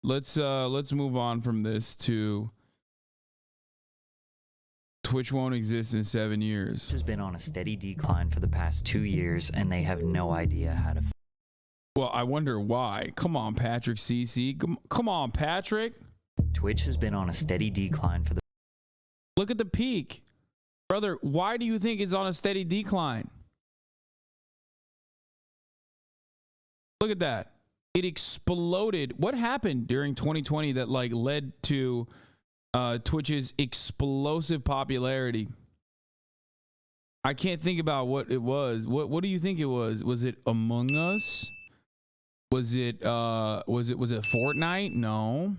let's move on from this to Twitch won't exist in 7 years. Has been on a steady decline for the past 2 years, and they have no idea how to. Well, I wonder why. Come on, Patrick CC. Come on, Patrick. Twitch has been on a steady decline for the. Look at the peak. Brother, why do you think it's on a steady decline? Look at that. It exploded. What happened during 2020 that like led to Twitch's explosive popularity? I can't think about what it was. What do you think it was? Was it Among Us? Was it Fortnite? No.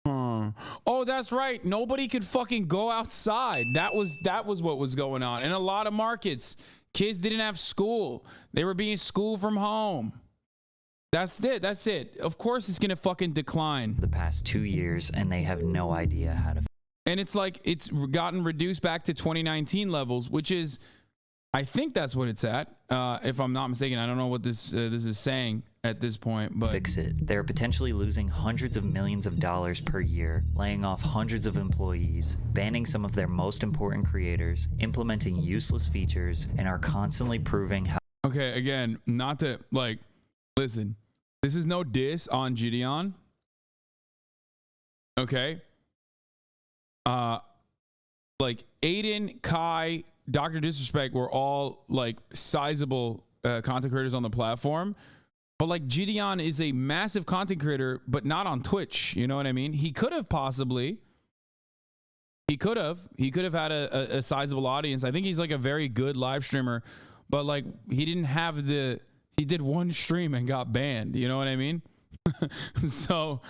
Oh, that's right. Nobody could fucking go outside. That was what was going on. In a lot of markets, kids didn't have school. They were being schooled from home. That's it. Of course it's gonna fucking decline. The past 2 years, and they have no idea how to. And it's like it's gotten reduced back to 2019 levels, which is, I think that's what it's at. If I'm not mistaken, I don't know what this is saying at this point, but fix it. They're potentially losing hundreds of millions of dollars per year, laying off hundreds of employees, banning some of their most important creators, implementing useless features, and are constantly proving how. Okay, again, not to like, listen, this is no diss on Gideon. Okay. Like Aiden, Kai, Dr. Disrespect were all like sizable content creators on the platform. But like Gideon is a massive content creator, but not on Twitch. You know what I mean? He could have possibly. He could have had a sizable audience. I think he's like a very good live streamer, but like he didn't have he did one stream and got banned. You know what I mean? So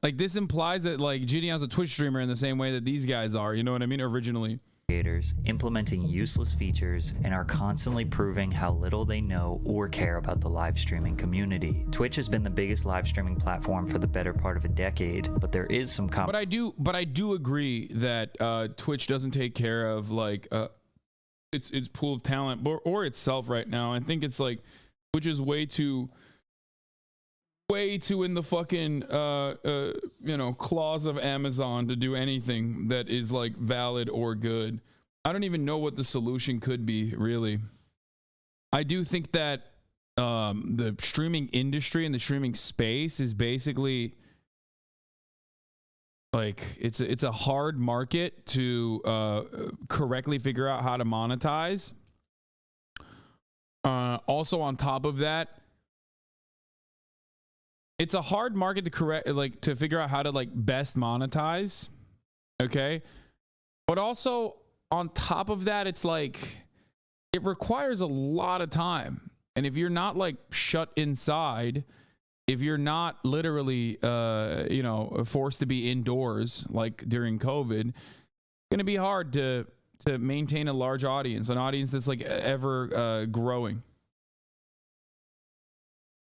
like this implies that like Gideon's a Twitch streamer in the same way that these guys are. You know what I mean? Originally. Creators, implementing useless features, and are constantly proving how little they know or care about the live streaming community. Twitch has been the biggest live streaming platform for the better part of a decade, but there is some But I do agree that Twitch doesn't take care of like its pool of talent or itself right now. I think it's like Twitch is way too in the fucking you know, claws of Amazon to do anything that is like valid or good. I don't even know what the solution could be, really. I do think that the streaming industry and the streaming space is basically like it's a hard market to correctly figure out how to monetize. Also on top of that, it's a hard market to figure out how to like best monetize. Okay. But also on top of that, it's like, it requires a lot of time. And if you're not like shut inside, if you're not literally, you know, forced to be indoors, like during COVID, it's going to be hard to maintain a large audience, an audience that's like ever growing.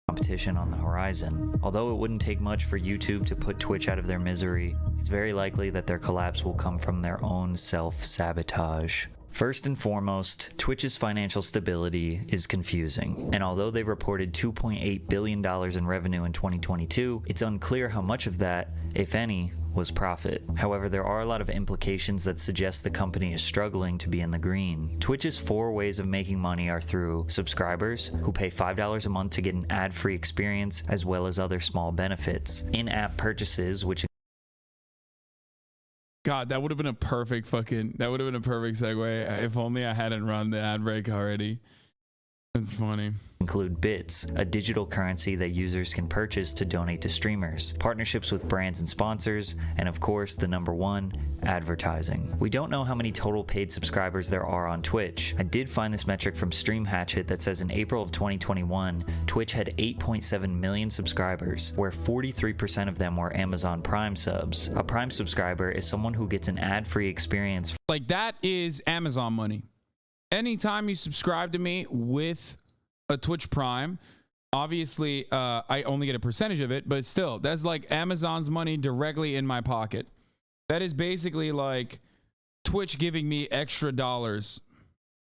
Competition on the horizon. Although it wouldn't take much for YouTube to put Twitch out of their misery, it's very likely that their collapse will come from their own self-sabotage. First and foremost, Twitch's financial stability is confusing, and although they reported $2.8 billion in revenue in 2022, it's unclear how much of that, if any, was profit. However, there are a lot of implications that suggest the company is struggling to be in the green. Twitch's 4 ways of making money are through subscribers, who pay $5 a month to get an ad-free experience, as well as other small benefits. In-app purchases, which God, that would have been a perfect segue if only I hadn't run the ad break already. That's funny. Include bits, a digital currency that users can purchase to donate to streamers, partnerships with brands and sponsors, and of course the number one, advertising. We don't know how many total paid subscribers there are on Twitch. I did find this metric from Stream Hatchet that says in April of 2021, Twitch had 8.7 million subscribers, where 43% of them were Amazon Prime subs. A Prime subscriber is someone who gets an ad-free experience. Like, that is Amazon money. Anytime you subscribe to me with a Twitch Prime, obviously I only get a percentage of it, but still, that's like Amazon's money directly in my pocket. That is basically like Twitch giving me extra dollars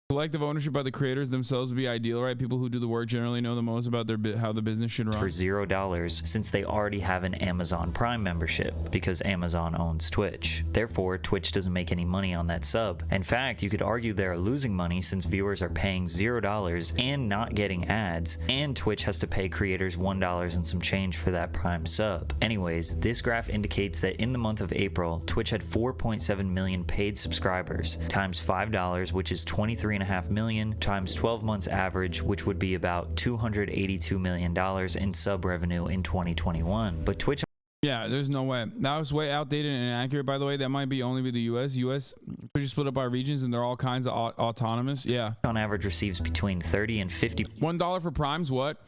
Collective ownership by the creators themselves would be ideal, right? People who do the work generally know the most about their how the business should run. For $0, since they already have an Amazon Prime membership, because Amazon owns Twitch. Therefore, Twitch doesn't make any money on that sub. In fact, you could argue they're losing money since viewers are paying $0 and not getting ads, and Twitch has to pay creators $1 and some change for that Prime sub. Anyways, this graph indicates that in the month of April, Twitch had 4.7 million paid subscribers, times $5, which is 23.5 million, times 12 months average, which would be about $282 million in sub revenue in 2021. But Twitch, yeah, there's no way. That was way outdated and inaccurate, by the way. That might be only with the US. Twitch is split up by regions and they're all kinds of autonomous. Yeah. on average, receives between 30 and 50. $1 for Primes, what?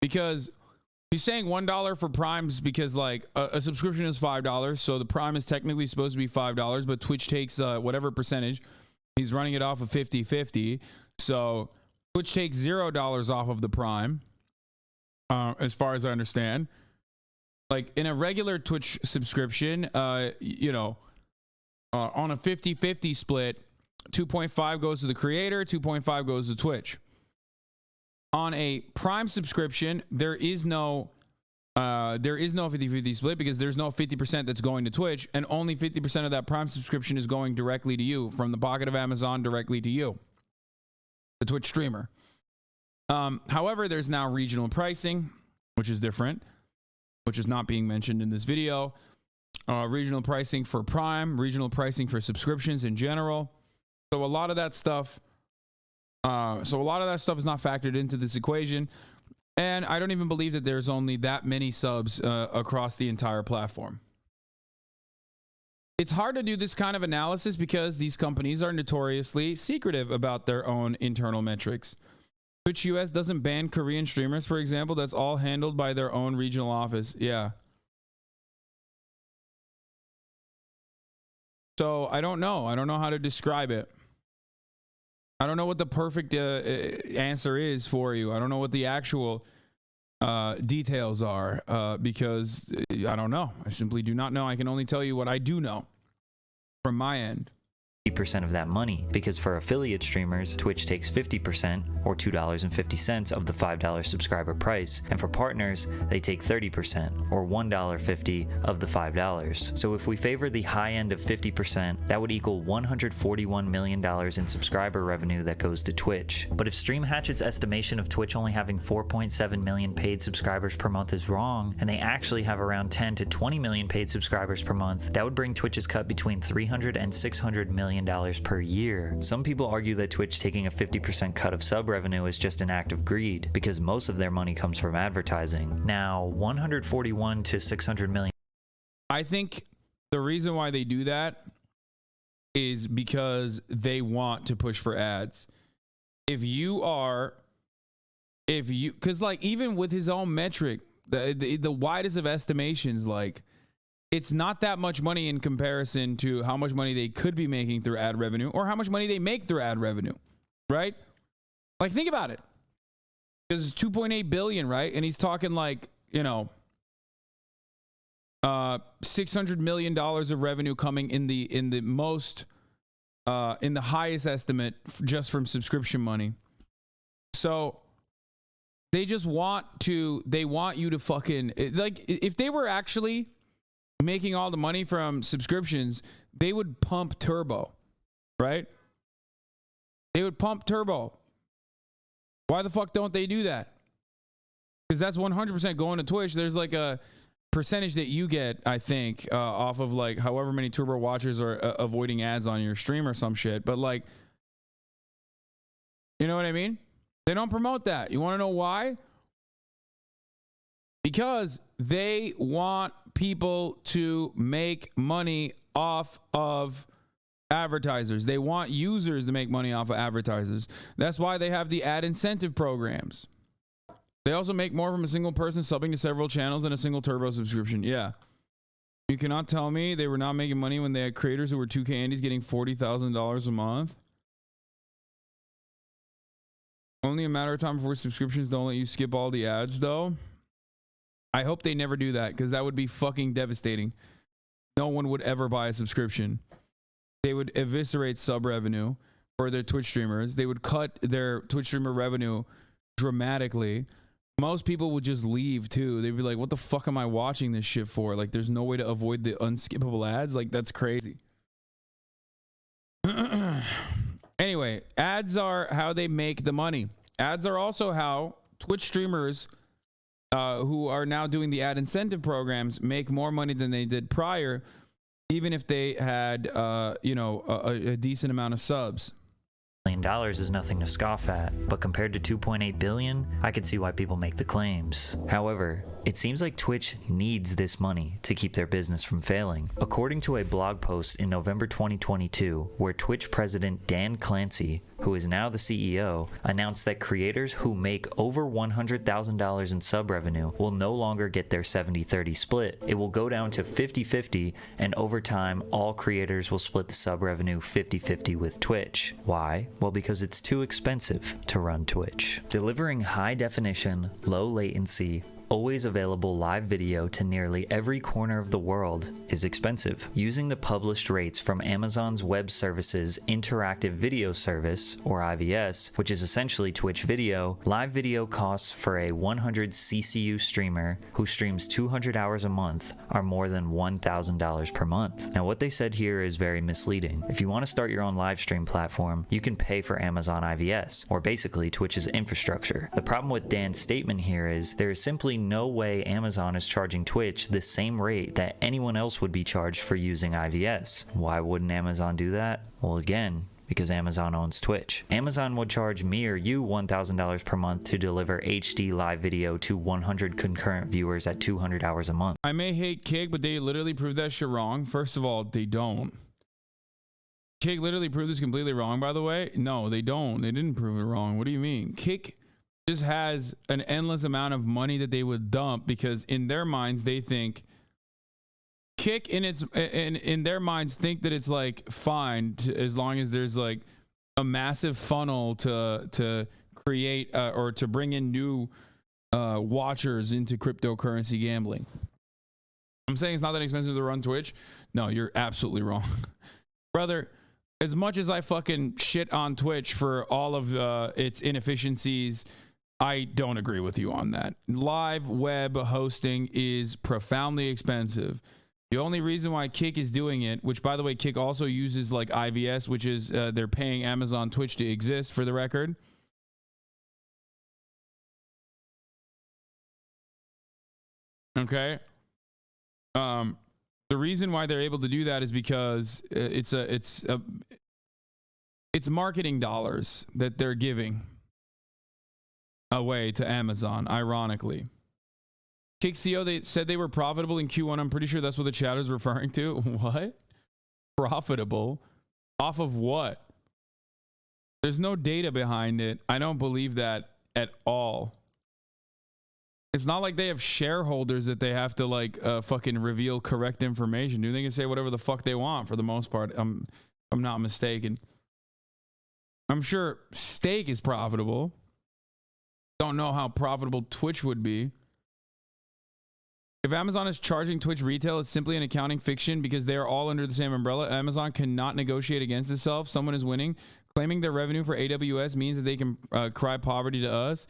Because he's saying $1 for Primes because like a subscription is $5, so the Prime is technically supposed to be $5, but Twitch takes whatever percentage. He's running it off of 50-50, so Twitch takes $0 off of the Prime, as far as I understand. Like in a regular Twitch subscription, on a 50-50 split, 2.5 goes to the creator, 2.5 goes to Twitch. On a Prime subscription, there is no 50-50 split because there's no 50% that's going to Twitch, and only 50% of that Prime subscription is going directly to you from the pocket of Amazon directly to you, the Twitch streamer. However, there's now regional pricing, which is different, which is not being mentioned in this video. Regional pricing for Prime, regional pricing for subscriptions in general. So a lot of that stuff is not factored into this equation. And I don't even believe that there's only that many subs across the entire platform. It's hard to do this kind of analysis because these companies are notoriously secretive about their own internal metrics. Twitch US doesn't ban Korean streamers, for example. That's all handled by their own regional office. Yeah. So I don't know. I don't know how to describe it. I don't know what the perfect answer is for you. I don't know what the actual details are because I don't know. I simply do not know. I can only tell you what I do know from my end. percent of that money, because for affiliate streamers, Twitch takes 50% or $2.50 of the $5 subscriber price, and for partners, they take 30% or $1.50 of the $5. So if we favor the high end of 50%, that would equal $141 million in subscriber revenue that goes to Twitch. But if Stream Hatchet's estimation of Twitch only having 4.7 million paid subscribers per month is wrong, and they actually have around 10 to 20 million paid subscribers per month, that would bring Twitch's cut between $300 and $600 million per year. Some people argue that Twitch taking a 50% cut of sub revenue is just an act of greed, because most of their money comes from advertising. Now, 141 to 600 million. I think the reason why they do that is because they want to push for ads. Because like even with his own metric, the widest of estimations, like it's not that much money in comparison to how much money they could be making through ad revenue or how much money they make through ad revenue, right? Like think about it. Because it's 2.8 billion, right? And he's talking like, $600 million of revenue coming in the highest estimate just from subscription money. So they want you to fucking, like, if they were actually making all the money from subscriptions, they would pump turbo, right? They would pump turbo. Why the fuck don't they do that? Because that's 100% going to Twitch. There's like a percentage that you get, I think, off of like however many turbo watchers are avoiding ads on your stream or some shit. But like, you know what I mean? They don't promote that. You want to know why? Because they want people to make money off of advertisers. They want users to make money off of advertisers. That's why they have the ad incentive programs. They also make more from a single person subbing to several channels than a single turbo subscription. Yeah. You cannot tell me they were not making money when they had creators who were 2K indies getting $40,000 a month. Only a matter of time before subscriptions don't let you skip all the ads, though. I hope they never do that, because that would be fucking devastating. No one would ever buy a subscription. They would eviscerate sub revenue. for their Twitch streamers. They would cut their Twitch streamer revenue dramatically. Most people would just leave too. They'd be like, what the fuck am I watching this shit for? Like, there's no way to avoid the unskippable ads. Like, that's crazy. Anyway, ads are how they make the money. Ads are also how Twitch streamers who are now doing the ad incentive programs make more money than they did prior, even if they had, a decent amount of subs. $1 billion is nothing to scoff at, but compared to $2.8 billion, I can see why people make the claims. However, it seems like Twitch needs this money to keep their business from failing. According to a blog post in November 2022, where Twitch president Dan Clancy, who is now the CEO, announced that creators who make over $100,000 in sub revenue will no longer get their 70-30 split. It will go down to 50-50, and over time, all creators will split the sub revenue 50-50 with Twitch. Why? Well, because it's too expensive to run Twitch. Delivering high definition, low latency, always available live video to nearly every corner of the world is expensive. Using the published rates from Amazon's Web Services Interactive Video Service, or IVS, which is essentially Twitch video, live video costs for a 100 CCU streamer who streams 200 hours a month are more than $1,000 per month. Now, what they said here is very misleading. If you want to start your own live stream platform, you can pay for Amazon IVS, or basically Twitch's infrastructure. The problem with Dan's statement here is there is simply no way Amazon is charging Twitch the same rate that anyone else would be charged for using IVS. Why wouldn't Amazon do that? Well, again, because Amazon owns Twitch. Amazon would charge me or you $1,000 per month to deliver HD live video to 100 concurrent viewers at 200 hours a month. I may hate Kig, but they literally proved that shit wrong. First of all, they don't. Kig literally proved this completely wrong, by the way. No, they don't. They didn't prove it wrong. What do you mean? Kig just has an endless amount of money that they would dump because in their minds they think Kick in their minds think that it's like fine as long as there's like a massive funnel to create or to bring in new watchers into cryptocurrency gambling. I'm saying it's not that expensive to run Twitch. No, you're absolutely wrong. Brother, as much as I fucking shit on Twitch for all of its inefficiencies, I don't agree with you on that. Live web hosting is profoundly expensive. The only reason why Kick is doing it, which by the way, Kick also uses like IVS, which is they're paying Amazon Twitch to exist for the record. Okay. The reason why they're able to do that is because it's marketing dollars that they're giving away to Amazon, ironically. Kick CO, they said they were profitable in Q1. I'm pretty sure that's what the chat is referring to. What? Profitable? Off of what? There's no data behind it. I don't believe that at all. It's not like they have shareholders that they have to like fucking reveal correct information. Dude, they can say whatever the fuck they want for the most part. I'm not mistaken. I'm sure Steak is profitable. Don't know how profitable Twitch would be. If Amazon is charging Twitch retail, it's simply an accounting fiction because they are all under the same umbrella. Amazon cannot negotiate against itself. Someone is winning. Claiming their revenue for AWS means that they can cry poverty to us.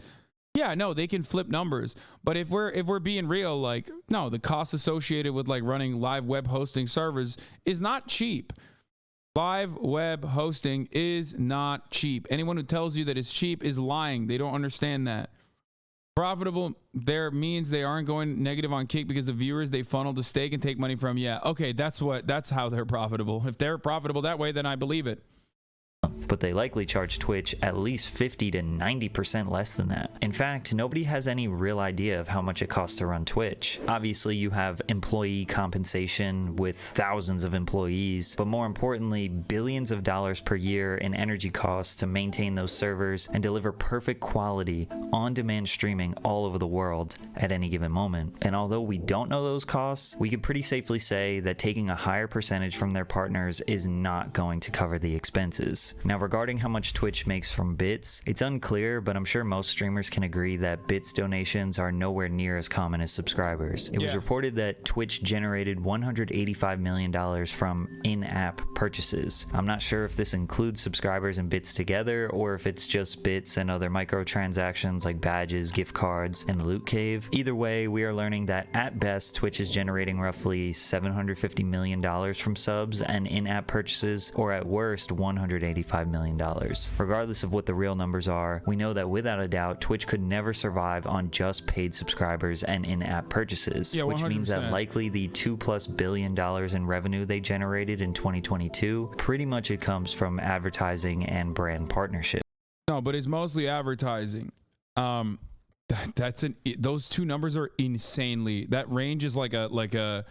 Yeah, no, they can flip numbers. But if we're being real, like, no, the cost associated with like running live web hosting servers is not cheap. Live web hosting is not cheap. Anyone who tells you that it's cheap is lying. They don't understand that. Profitable there means they aren't going negative on Kick because the viewers they funnel to Stake and take money from. Yeah, okay, that's how they're profitable. If they're profitable that way, then I believe it. But they likely charge Twitch at least 50 to 90% less than that. In fact, nobody has any real idea of how much it costs to run Twitch. Obviously, you have employee compensation with thousands of employees, but more importantly, billions of dollars per year in energy costs to maintain those servers and deliver perfect quality, on-demand streaming all over the world at any given moment. And although we don't know those costs, we can pretty safely say that taking a higher percentage from their partners is not going to cover the expenses. Now, regarding how much Twitch makes from bits, it's unclear, but I'm sure most streamers can agree that bits donations are nowhere near as common as subscribers. It was reported that Twitch generated $185 million from in-app purchases. I'm not sure if this includes subscribers and bits together, or if it's just bits and other microtransactions like badges, gift cards, and the loot cave. Either way, we are learning that at best, Twitch is generating roughly $750 million from subs and in-app purchases, or at worst, $185 million. Regardless of what the real numbers are, we know that without a doubt, Twitch could never survive on just paid subscribers and in-app purchases, which means that likely the $2+ billion in revenue they generated in 2022, pretty much it comes from advertising and brand partnership. No, but it's mostly advertising. Those two numbers are insanely. That range is like a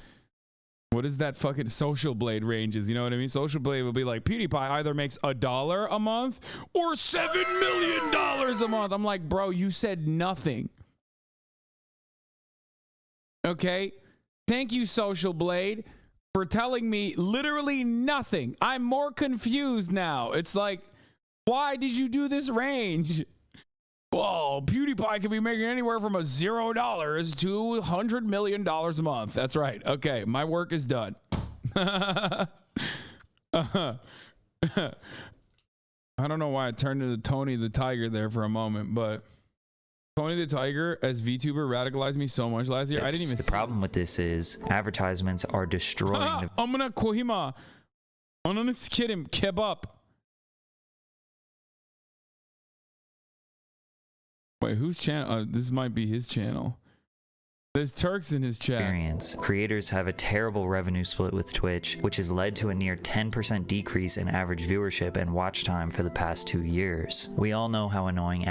what is that fucking Social Blade ranges? You know what I mean? Social Blade will be like, PewDiePie either makes $1 a month or $7 million a month. I'm like, bro, you said nothing. Okay? Thank you, Social Blade, for telling me literally nothing. I'm more confused now. It's like, why did you do this range? Whoa, PewDiePie could be making anywhere from $0 to $100 million a month. That's right. Okay, my work is done. I don't know why I turned into Tony the Tiger there for a moment, but Tony the Tiger as VTuber radicalized me so much last year. I didn't even see the problem with this is advertisements are destroying the I'm gonna Kohima. I'm gonna kid him. Kebab. Wait, whose channel? This might be his channel. There's Turks in his chat. Experience. Creators have a terrible revenue split with Twitch, which has led to a near 10% decrease in average viewership and watch time for the past 2 years. We all know how annoying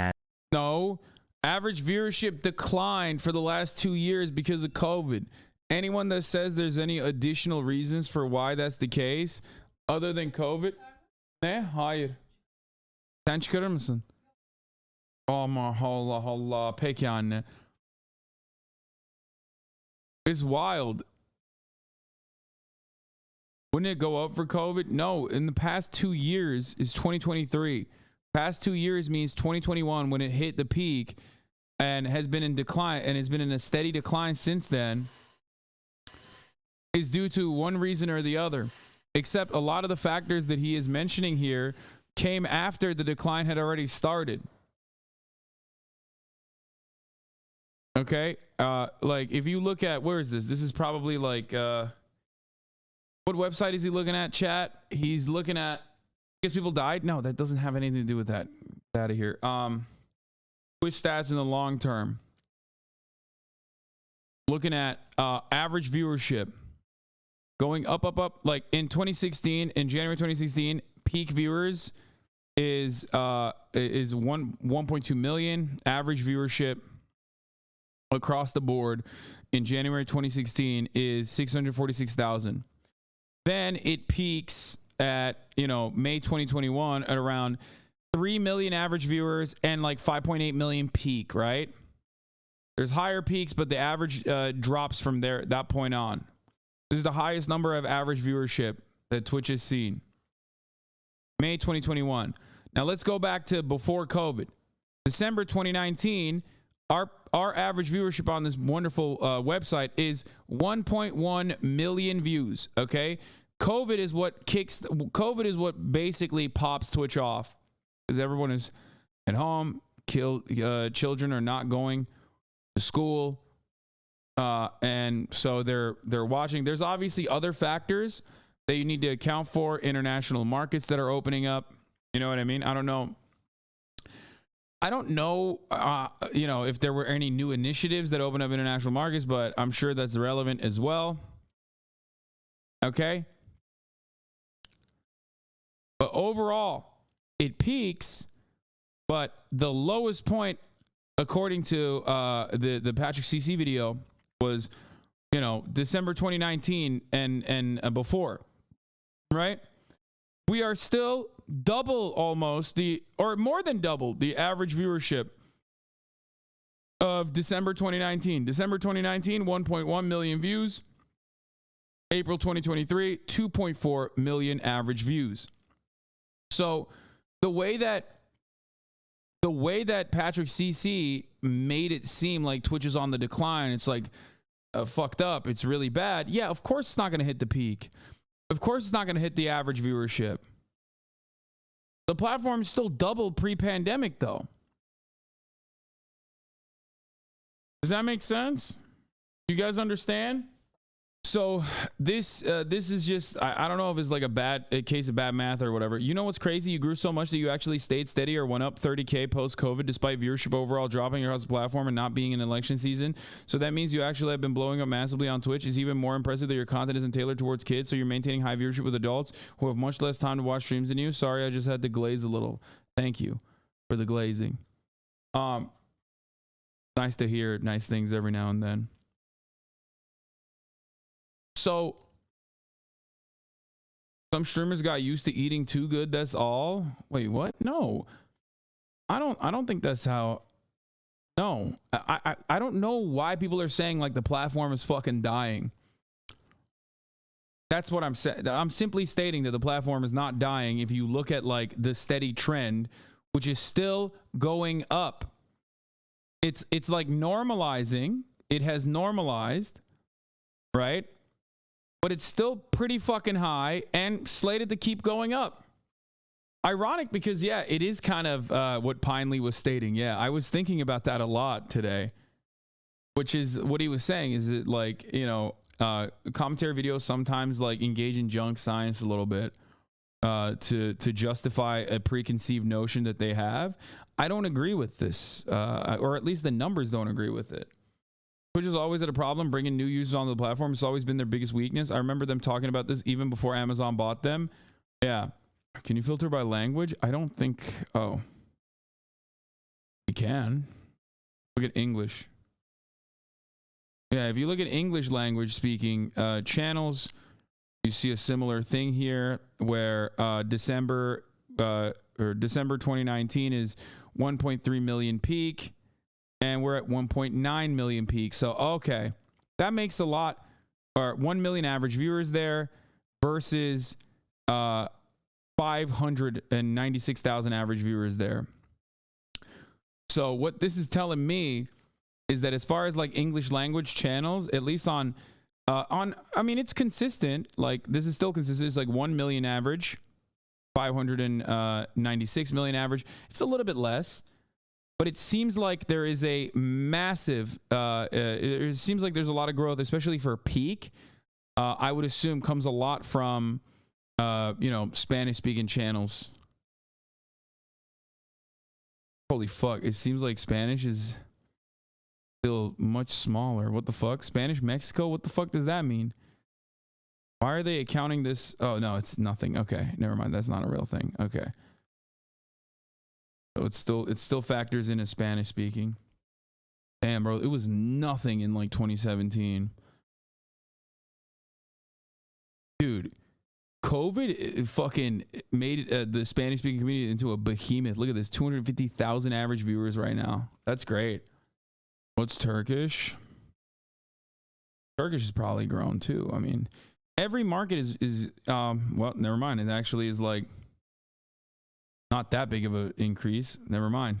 No, average viewership declined for the last 2 years because of COVID. Anyone that says there's any additional reasons for why that's the case, other than COVID, hayır. Sen çıkarır mısın? Aman Allah Allah. Peki anne. It's wild. Wouldn't it go up for COVID? No, in the past 2 years is 2023. Past 2 years means 2021 when it hit the peak and has been in decline and has been in a steady decline since then is due to one reason or the other. Except a lot of the factors that he is mentioning here came after the decline had already started. Okay, like if you look at, where is this? This is probably like, what website is he looking at, chat? He's looking at, I guess people died? No, that doesn't have anything to do with that. Get out of here. Twitch stats in the long term. Looking at average viewership. Going up, like in 2016, in January 2016, peak viewers is 1.2 million. Average viewership across the board in January 2016 is 646,000. Then it peaks at, May 2021 at around 3 million average viewers and like 5.8 million peak, right? There's higher peaks, but the average drops from there, that point on. This is the highest number of average viewership that Twitch has seen. May 2021. Now let's go back to before COVID. December 2019, our average viewership on this wonderful website is 1.1 million views. Okay, COVID is what basically pops Twitch off, because everyone is at home. Children are not going to school, and so they're watching. There's obviously other factors that you need to account for. International markets that are opening up. You know what I mean? I don't know, if there were any new initiatives that open up international markets, but I'm sure that's relevant as well. Okay. But overall, it peaks, but the lowest point, according to the Patrick CC video, was, December 2019 and before, right? We are still double almost or more than double the average viewership of December 2019. December 2019, 1.1 million views. April 2023, 2.4 million average views. So the way that Patrick CC made it seem like Twitch is on the decline, it's like fucked up, it's really bad. Yeah, of course it's not going to hit the peak. Of course it's not going to hit the average viewership. The platform still doubled pre-pandemic though. Does that make sense? You guys understand? So this is just, I don't know if it's like a case of bad math or whatever. You know what's crazy? You grew so much that you actually stayed steady or went up 30K post-COVID despite viewership overall dropping across the platform and not being an election season. So that means you actually have been blowing up massively on Twitch. Is even more impressive that your content isn't tailored towards kids, so you're maintaining high viewership with adults who have much less time to watch streams than you. Sorry, I just had to glaze a little. Thank you for the glazing. Nice to hear nice things every now and then. So some streamers got used to eating too good, that's all. Wait, what? No. I don't think that's how. No. I don't know why people are saying like the platform is fucking dying. That's what I'm saying. I'm simply stating that the platform is not dying if you look at like the steady trend, which is still going up. It's like normalizing. It has normalized, right? But it's still pretty fucking high and slated to keep going up. Ironic because, yeah, it is kind of what Pinely was stating. Yeah, I was thinking about that a lot today, which is what he was saying is it like, you know, commentary videos sometimes like engage in junk science a little bit to justify a preconceived notion that they have. I don't agree with this, or at least the numbers don't agree with it. Twitch has always had a problem bringing new users onto the platform. It's always been their biggest weakness. I remember them talking about this even before Amazon bought them. Yeah. Can you filter by language? I don't think. Oh. You can. Look at English. Yeah, if you look at English language speaking channels, you see a similar thing here where December 2019 is 1.3 million peak. And we're at 1.9 million peak. So, okay, that makes a lot, or 1 million average viewers there versus 596,000 average viewers there. So what this is telling me is that as far as like English language channels, at least I mean, it's consistent. Like this is still consistent. It's like 1 million average, 596 million average. It's a little bit less. But it seems like there is a massive, it seems like there's a lot of growth, especially for peak. I would assume comes a lot from, you know, Spanish-speaking channels. Holy fuck, it seems like Spanish is still much smaller. What the fuck? Spanish Mexico? What the fuck does that mean? Why are they accounting this? Oh, no, it's nothing. Okay, never mind. That's not a real thing. Okay. So it still factors in as Spanish speaking. Damn, bro, it was nothing in like 2017. Dude, COVID fucking made the Spanish speaking community into a behemoth. Look at this, 250,000 average viewers right now. That's great. What's Turkish? Turkish has probably grown too. I mean, every market is well, never mind. It actually is like not that big of an increase. Never mind.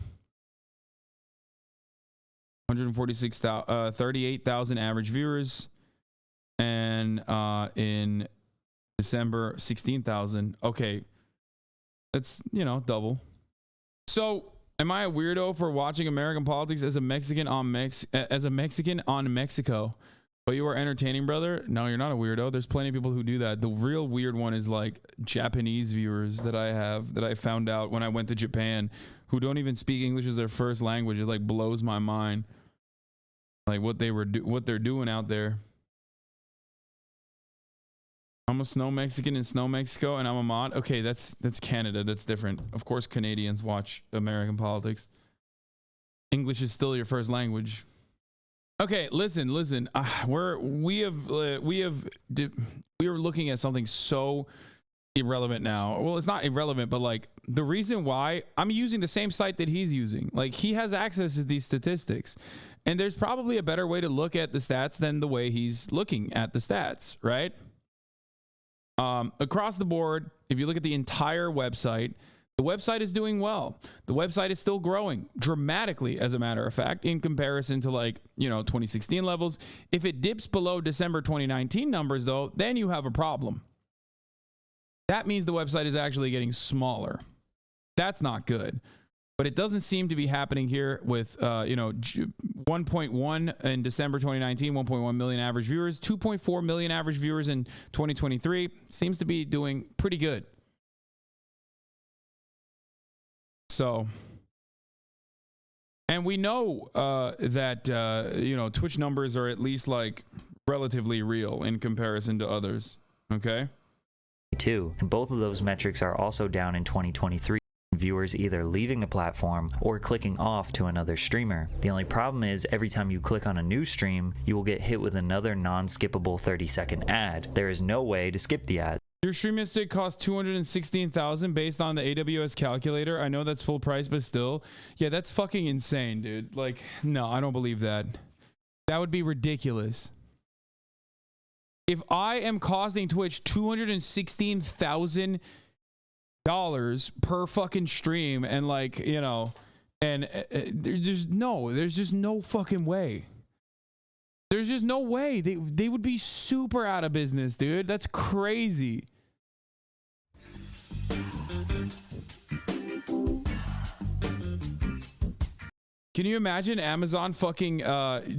38,000 average viewers. And in December, 16,000. Okay. That's, you know, double. So, am I a weirdo for watching American politics as a Mexican on Mexico? But you are entertaining, brother? No, you're not a weirdo. There's plenty of people who do that. The real weird one is like Japanese viewers that I found out when I went to Japan who don't even speak English as their first language. It like blows my mind. Like what they're doing out there. I'm a Snow Mexican in Snow Mexico and I'm a mod. Okay, that's Canada. That's different. Of course Canadians watch American politics. English is still your first language. Okay, listen. We are looking at something so irrelevant now. Well, it's not irrelevant, but like the reason why I'm using the same site that he's using, like he has access to these statistics, and there's probably a better way to look at the stats than the way he's looking at the stats, right? Across the board, if you look at the entire website, The website is doing well. The website is still growing dramatically, as a matter of fact, in comparison to 2016 levels. If it dips below December 2019 numbers, though, then you have a problem. That means the website is actually getting smaller. That's not good. But it doesn't seem to be happening here with, 1.1 in December 2019, 1.1 million average viewers, 2.4 million average viewers in 2023. Seems to be doing pretty good. So, and we know that, Twitch numbers are at least relatively real in comparison to others. Okay. Too. And both of those metrics are also down in 2023. Viewers either leaving the platform or clicking off to another streamer. The only problem is every time you click on a new stream, you will get hit with another non-skippable 30-second ad. There is no way to skip the ad. Your stream yesterday cost $216,000 based on the AWS calculator. I know that's full price, but still, yeah, that's fucking insane, dude. No, I don't believe that. That would be ridiculous. If I am costing Twitch $216,000 per fucking stream, and there's just no fucking way. There's just no way. They would be super out of business, dude. That's crazy. Can you imagine Amazon fucking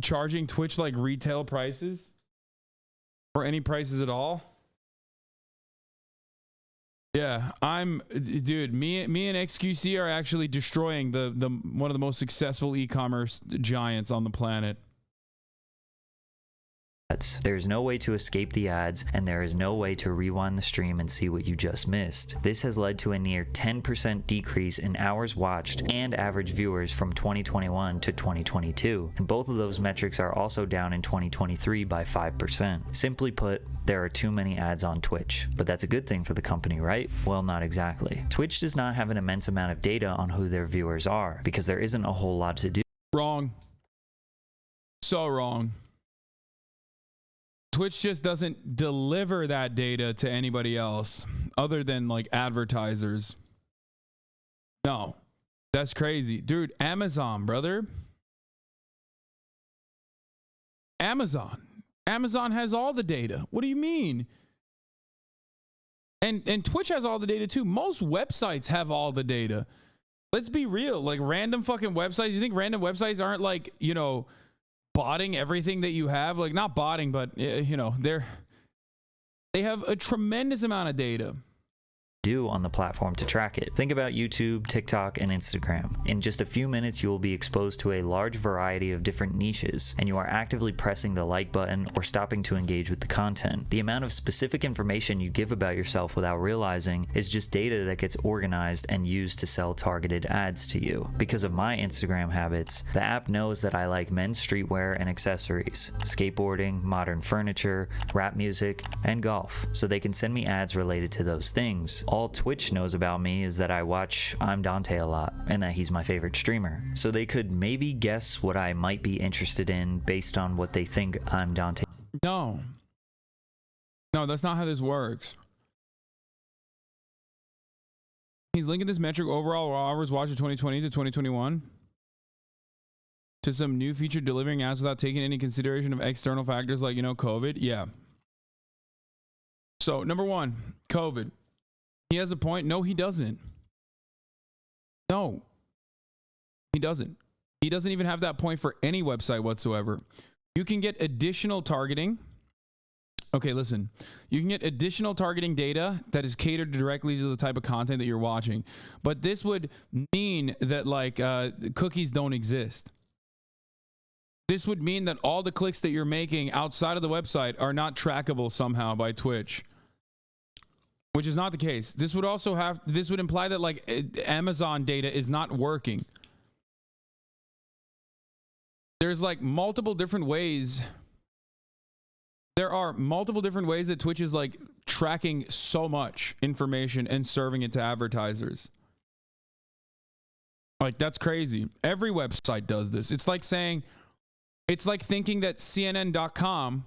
charging Twitch retail prices? Or any prices at all? Yeah, dude, me and XQC are actually destroying the one of the most successful e-commerce giants on the planet. There is no way to escape the ads, and there is no way to rewind the stream and see what you just missed. This has led to a near 10% decrease in hours watched and average viewers from 2021 to 2022, and both of those metrics are also down in 2023 by 5%. Simply put, there are too many ads on Twitch. But that's a good thing for the company, right? Well, not exactly. Twitch does not have an immense amount of data on who their viewers are, because there isn't a whole lot to do. Wrong. So wrong. Twitch just doesn't deliver that data to anybody else other than advertisers. No, that's crazy. Dude, Amazon, brother. Amazon has all the data. What do you mean? And Twitch has all the data too. Most websites have all the data. Let's be real. Random fucking websites. You think random websites aren't botting everything that you have? Not botting, but they have a tremendous amount of data On the platform to track it. Think about YouTube, TikTok, and Instagram. In just a few minutes, you will be exposed to a large variety of different niches, and you are actively pressing the like button or stopping to engage with the content. The amount of specific information you give about yourself without realizing is just data that gets organized and used to sell targeted ads to you. Because of my Instagram habits, the app knows that I like men's streetwear and accessories, skateboarding, modern furniture, rap music, and golf, so they can send me ads related to those things. All Twitch knows about me is that I watch I'm Dante a lot, and that he's my favorite streamer. So they could maybe guess what I might be interested in based on what they think I'm Dante. No, that's not how this works. He's linking this metric overall hours watched of 2020 to 2021 to some new feature delivering ads without taking any consideration of external factors like, COVID. Yeah. So, number one, COVID. He has a point. No, he doesn't. No, he doesn't. He doesn't even have that point for any website whatsoever. You can get additional targeting. Okay, listen. You can get additional targeting data that is catered directly to the type of content that you're watching. But this would mean that cookies don't exist. This would mean that all the clicks that you're making outside of the website are not trackable somehow by Twitch. Which is not the case. This would imply that Amazon data is not working. There's multiple different ways. There are multiple different ways that Twitch is tracking so much information and serving it to advertisers. That's crazy. Every website does this. It's like thinking that CNN.com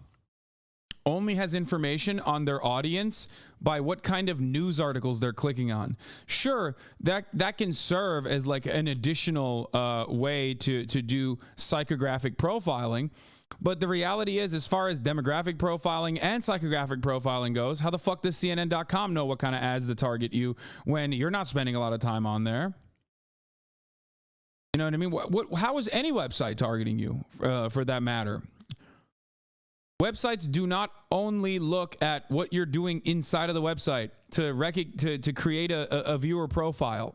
only has information on their audience by what kind of news articles they're clicking on. Sure, that can serve as like an additional way to do psychographic profiling. But the reality is, as far as demographic profiling and psychographic profiling goes, how the fuck does CNN.com know what kind of ads to target you when you're not spending a lot of time on there? You know what I mean? How is any website targeting you, for that matter? Websites do not only look at what you're doing inside of the website to create a viewer profile.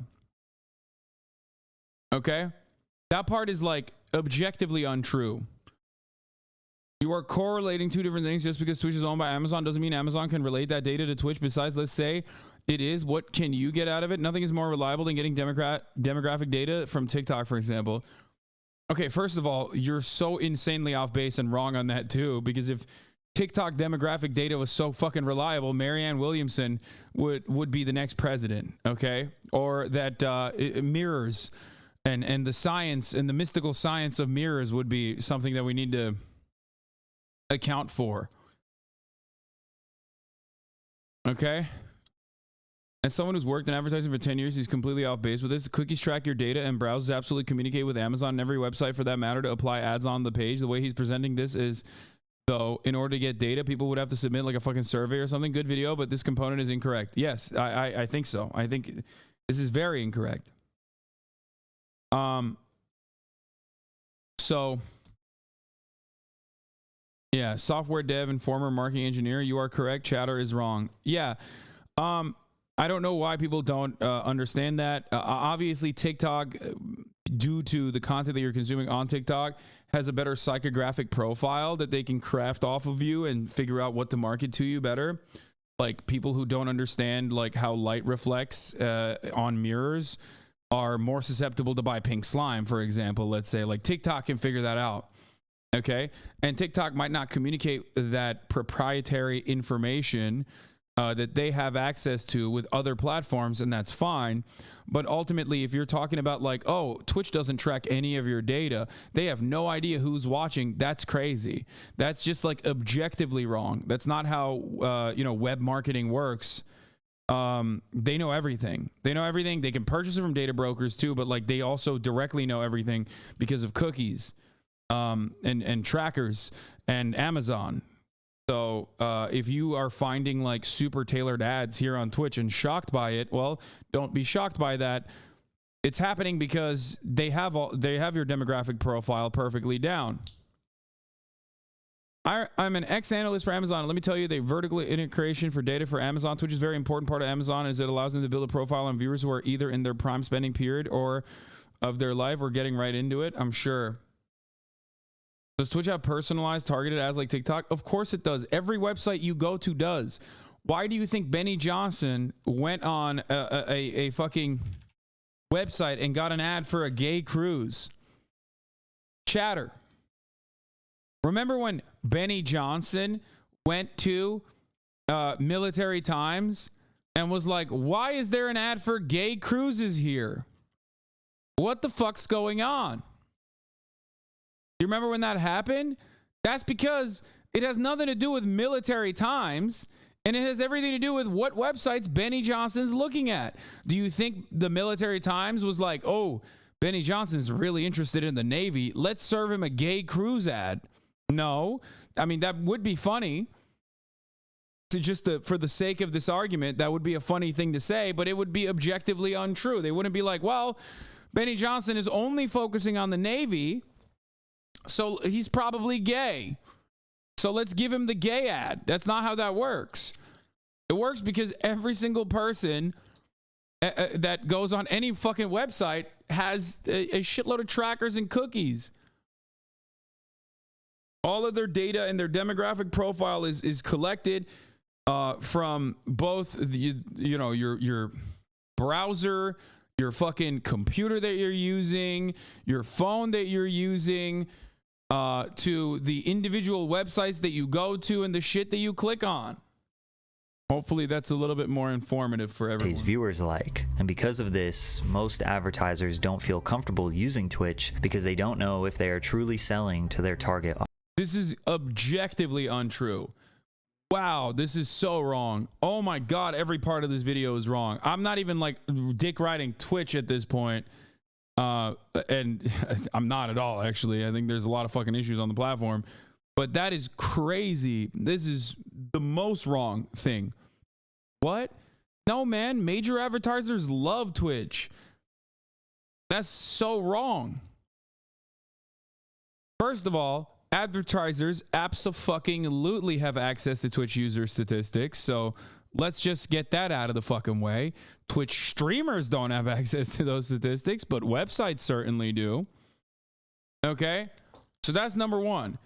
Okay? That part is like objectively untrue. You are correlating two different things. Just because Twitch is owned by Amazon doesn't mean Amazon can relate that data to Twitch. Besides, let's say it is. What can you get out of it? Nothing is more reliable than getting demographic data from TikTok, for example. Okay, first of all, you're so insanely off base and wrong on that too, because if TikTok demographic data was so fucking reliable, Marianne Williamson would be the next president, okay? Or that mirrors and the science and the mystical science of mirrors would be something that we need to account for. Okay? As someone who's worked in advertising for 10 years, he's completely off base with this. Cookies track your data and browsers absolutely communicate with Amazon and every website for that matter to apply ads on the page. The way he's presenting this is, though, in order to get data, people would have to submit like a fucking survey or something. Good video, but this component is incorrect. Yes, I think so. I think this is very incorrect. So, yeah, software dev and former marketing engineer, you are correct. Chatter is wrong. Yeah. I don't know why people don't understand that. Obviously, TikTok, due to the content that you're consuming on TikTok, has a better psychographic profile that they can craft off of you and figure out what to market to you better. Like people who don't understand like how light reflects on mirrors are more susceptible to buy pink slime, for example. Let's say like TikTok can figure that out. Okay. And TikTok might not communicate that proprietary information that they have access to with other platforms, and that's fine. But ultimately, if you're talking about like, oh, Twitch doesn't track any of your data, they have no idea who's watching, that's crazy. That's just like objectively wrong. That's not how web marketing works. They know everything. They know everything. They can purchase it from data brokers too, but like they also directly know everything because of cookies and trackers and Amazon. So if you are finding like super tailored ads here on Twitch and shocked by it, well, don't be shocked by that. It's happening because they have your demographic profile perfectly down. I'm an ex-analyst for Amazon. Let me tell you, the vertical integration for data for Amazon Twitch is a very important part of Amazon, as it allows them to build a profile on viewers who are either in their prime spending period or of their life or getting right into it. I'm sure. Does Twitch have personalized targeted ads like TikTok? Of course it does. Every website you go to does. Why do you think Benny Johnson went on a fucking website and got an ad for a gay cruise? Chatter. Remember when Benny Johnson went to Military Times and was like, why is there an ad for gay cruises here? What the fuck's going on? You remember when that happened? That's because it has nothing to do with Military Times, and it has everything to do with what websites Benny Johnson's looking at. Do you think the Military Times was like, oh, Benny Johnson's really interested in the Navy, let's serve him a gay cruise ad? No. I mean, that would be funny. For the sake of this argument, that would be a funny thing to say, but it would be objectively untrue. They wouldn't be like, well, Benny Johnson is only focusing on the Navy, so he's probably gay. So let's give him the gay ad. That's not how that works. It works because every single person that goes on any fucking website has a shitload of trackers and cookies. All of their data and their demographic profile is collected from both your browser, your fucking computer that you're using, your phone that you're using, to the individual websites that you go to and the shit that you click on. Hopefully that's a little bit more informative for everyone. His viewers like. And because of this, most advertisers don't feel comfortable using Twitch because they don't know if they are truly selling to their target audience. This is objectively untrue. Wow, this is so wrong. Oh my God, every part of this video is wrong. I'm not even like dick riding Twitch at this point. And I'm not at all, actually. I think there's a lot of fucking issues on the platform. But that is crazy. This is the most wrong thing. What? No, man. Major advertisers love Twitch. That's so wrong. First of all, advertisers abso-fucking-lutely have access to Twitch user statistics, so let's just get that out of the fucking way. Twitch streamers don't have access to those statistics, but websites certainly do. Okay? So that's number one.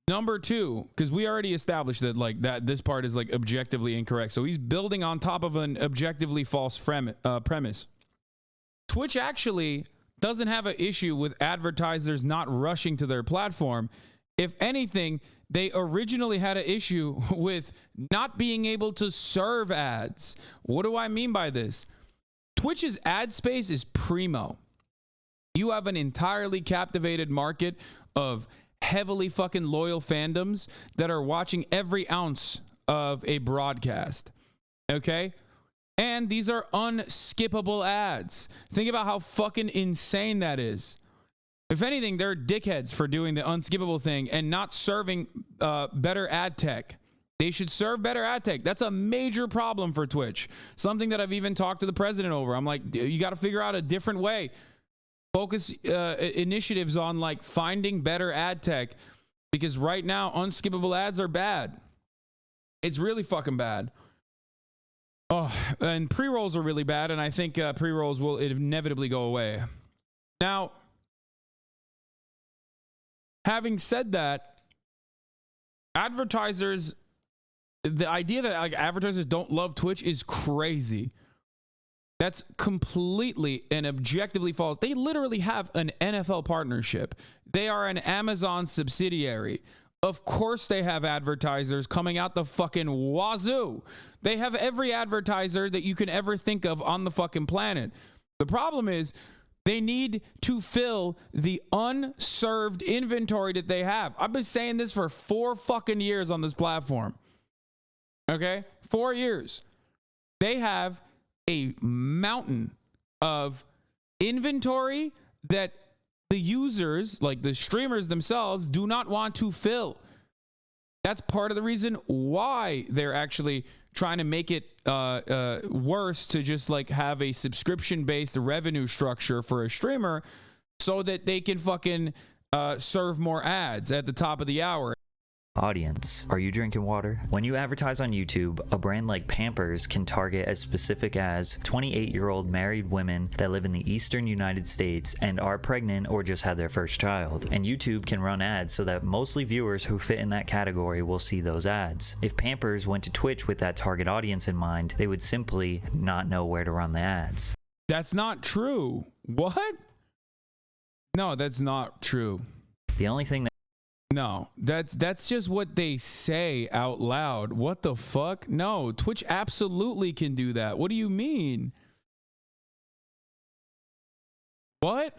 Number two, because we already established that like that this part is like objectively incorrect. So he's building on top of an objectively false premise. Twitch actually doesn't have an issue with advertisers not rushing to their platform. If anything, they originally had an issue with not being able to serve ads. What do I mean by this? Twitch's ad space is primo. You have an entirely captivated market of heavily fucking loyal fandoms that are watching every ounce of a broadcast. Okay? And these are unskippable ads. Think about how fucking insane that is. If anything, they're dickheads for doing the unskippable thing and not serving better ad tech. They should serve better ad tech. That's a major problem for Twitch. Something that I've even talked to the president over. I'm like, you got to figure out a different way. Focus initiatives on like finding better ad tech, because right now unskippable ads are bad. It's really fucking bad. Oh, and pre-rolls are really bad, and I think pre-rolls will inevitably go away. Now, having said that, advertisers, the idea that like advertisers don't love Twitch is crazy. That's completely and objectively false. They literally have an NFL partnership. They are an Amazon subsidiary. Of course they have advertisers coming out the fucking wazoo. They have every advertiser that you can ever think of on the fucking planet. The problem is they need to fill the unserved inventory that they have. I've been saying this for 4 fucking years on this platform. Okay? 4 years. They have a mountain of inventory that the users, like the streamers themselves, do not want to fill. That's part of the reason why they're actually trying to make it worse to just like have a subscription-based revenue structure for a streamer so that they can fucking serve more ads at the top of the hour. Audience, are you drinking water? When you advertise on YouTube, a brand like Pampers can target as specific as 28-year-old married women that live in the eastern United States and are pregnant or just had their first child. And YouTube can run ads so that mostly viewers who fit in that category will see those ads. If Pampers went to Twitch with that target audience in mind, they would simply not know where to run the ads. That's not true. What? No, that's not true. The only thing that No, that's just what they say out loud. What the fuck? No, Twitch absolutely can do that. What do you mean? What?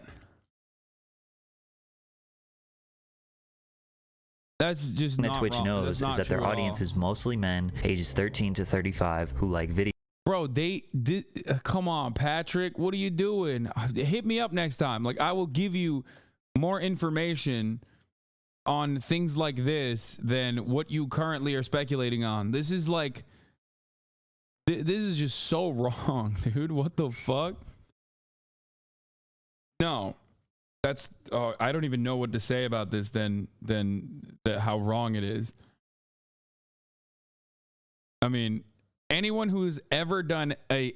That's just not Twitch wrong. knows That's is not that their true at audience all. is mostly men ages 13 to 35 who like video. Bro, they did. Come on, Patrick. What are you doing? Hit me up next time. Like, I will give you more information on things like this than what you currently are speculating on. This is like, this is just so wrong, dude. What the fuck? No, that's, I don't even know what to say about this than how wrong it is. I mean, anyone who's ever done a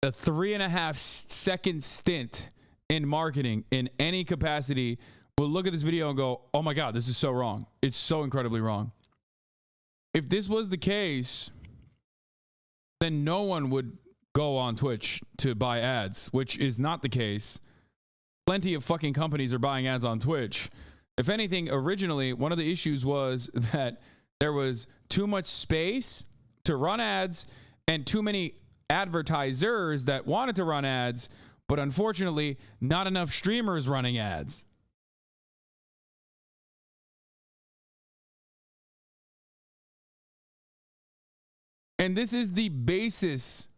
3.5 second stint in marketing in any capacity will look at this video and go, oh my God, this is so wrong. It's so incredibly wrong. If this was the case, then no one would go on Twitch to buy ads, which is not the case. Plenty of fucking companies are buying ads on Twitch. If anything, originally, one of the issues was that there was too much space to run ads and too many advertisers that wanted to run ads, but unfortunately, not enough streamers running ads. And this is the basis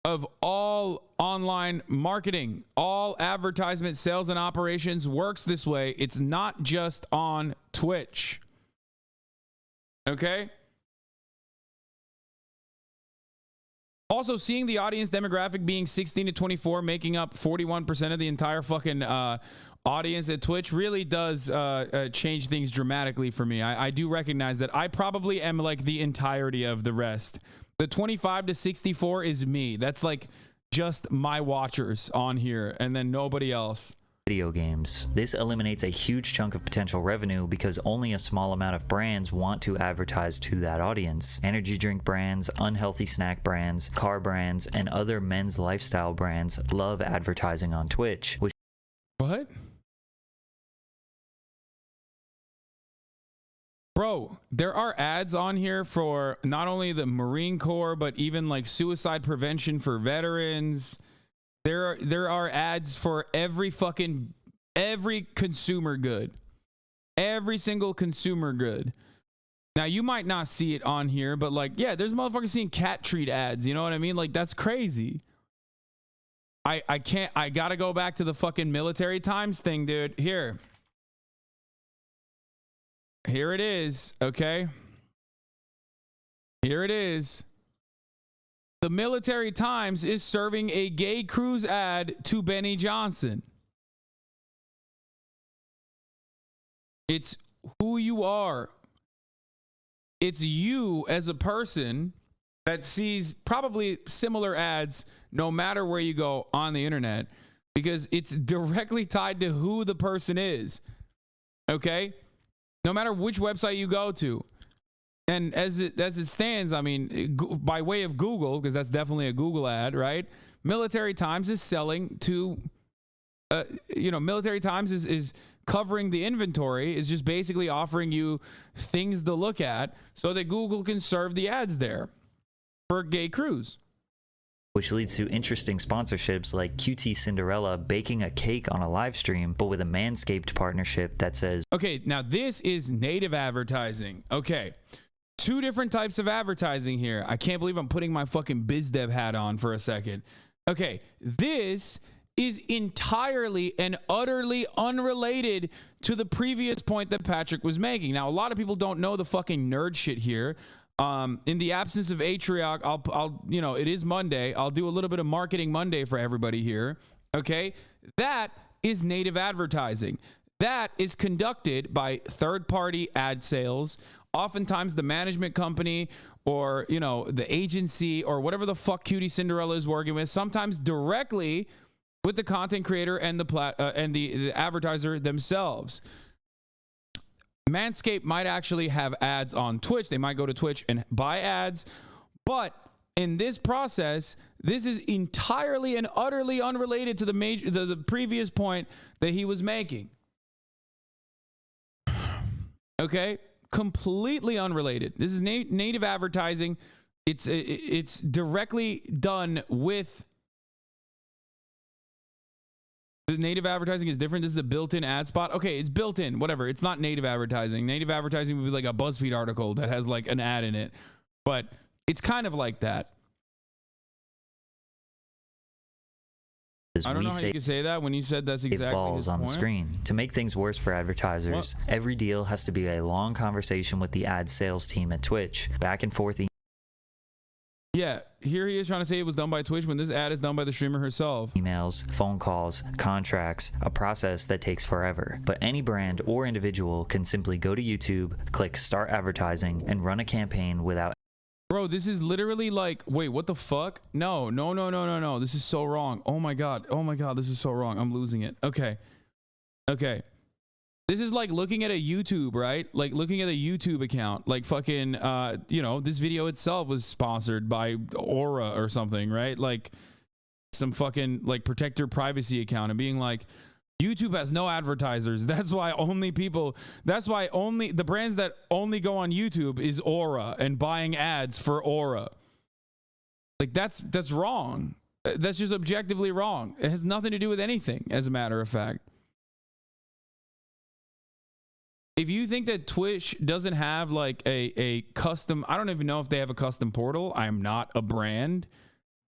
of all online marketing. All advertisement, sales, and operations works this way. It's not just on Twitch. Okay? Also, seeing the audience demographic being 16 to 24, making up 41% of the entire fucking audience at Twitch really does change things dramatically for me. I do recognize that I probably am like the entirety of the rest. The 25 to 64 is me. That's like just my watchers on here and then nobody else. Video games. This eliminates a huge chunk of potential revenue because only a small amount of brands want to advertise to that audience. Energy drink brands, unhealthy snack brands, car brands, and other men's lifestyle brands love advertising on Twitch, which What? Bro, there are ads on here for not only the Marine Corps, but even like suicide prevention for veterans. There are ads for every consumer good. Every single consumer good. Now, you might not see it on here, but like, yeah, there's motherfuckers seeing cat treat ads. You know what I mean? Like, that's crazy. I gotta go back to the fucking Military Times thing, dude. Here it is, okay? Here it is. The Military Times is serving a gay cruise ad to Benny Johnson. It's who you are. It's you as a person that sees probably similar ads no matter where you go on the internet because it's directly tied to who the person is. Okay? No matter which website you go to. And as it stands, I mean, by way of Google, because that's definitely a Google ad, right? Military Times is selling to, Military Times is covering the inventory, is just basically offering you things to look at so that Google can serve the ads there for a gay cruise. Which leads to interesting sponsorships like QT Cinderella baking a cake on a live stream, but with a Manscaped partnership that says, okay, now this is native advertising. Okay. Two different types of advertising here. I can't believe I'm putting my fucking biz dev hat on for a second. Okay, this is entirely and utterly unrelated to the previous point that Patrick was making. Now, a lot of people don't know the fucking nerd shit here. In the absence of Atrioc, I'll it is Monday. I'll do a little bit of Marketing Monday for everybody here. Okay, that is native advertising. That is conducted by third-party ad sales. Oftentimes the management company or, the agency or whatever the fuck Cutie Cinderella is working with, sometimes directly with the content creator and the advertiser themselves. Manscaped might actually have ads on Twitch. They might go to Twitch and buy ads. But in this process, this is entirely and utterly unrelated to the previous point that he was making. Okay? Completely unrelated. This is native advertising. It's directly done with the native advertising is different. This is a built-in ad spot. Okay, it's built in. Whatever. It's not native advertising. Native advertising would be like a BuzzFeed article that has like an ad in it, but it's kind of like that. I don't know how you could say that when you said that's exactly balls his on point. The screen. To make things worse for advertisers, every deal has to be a long conversation with the ad sales team at Twitch, back and forth. Yeah, here he is trying to say it was done by Twitch when this ad is done by the streamer herself. Emails, phone calls, contracts, a process that takes forever. But any brand or individual can simply go to YouTube, click Start Advertising, and run a campaign without. Bro, this is literally like, wait, what the fuck? No. This is so wrong. Oh my God, this is so wrong. I'm losing it. Okay. This is like looking at a YouTube, right? Like looking at a YouTube account. Like fucking, this video itself was sponsored by Aura or something, right? Like some fucking like protect your privacy account and being like, YouTube has no advertisers. That's why only the brands that only go on YouTube is Aura and buying ads for Aura. Like that's wrong. That's just objectively wrong. It has nothing to do with anything, as a matter of fact. if you think that Twitch doesn't have like a custom, I don't even know if they have a custom portal. I'm not a brand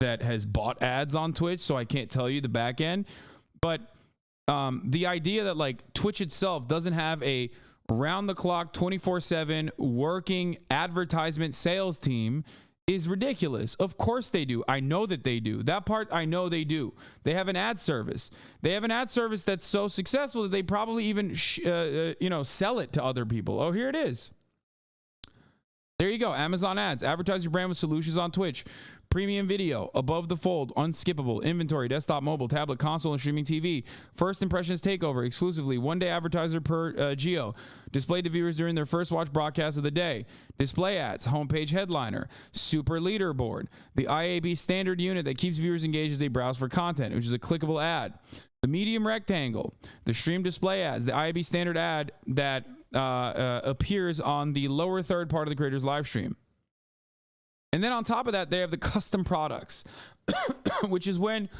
that has bought ads on Twitch, so I can't tell you the back end. But the idea that like Twitch itself doesn't have a round the clock 24/7 working advertisement sales team is ridiculous. Of course they do. I know that they do. That part I know they do. They have an ad service. They have an ad service that's so successful that they probably even sell it to other people. Oh, here it is. There you go. Amazon ads. Advertise your brand with solutions on Twitch. Premium video, above the fold, unskippable, inventory, desktop, mobile, tablet, console, and streaming TV. First impressions takeover, exclusively, one-day advertiser per geo. Displayed to viewers during their first watch broadcast of the day. Display ads, homepage headliner, super leaderboard, the IAB standard unit that keeps viewers engaged as they browse for content, which is a clickable ad. The medium rectangle, the stream display ads, the IAB standard ad that appears on the lower third part of the creator's live stream. And then on top of that, they have the custom products, which is when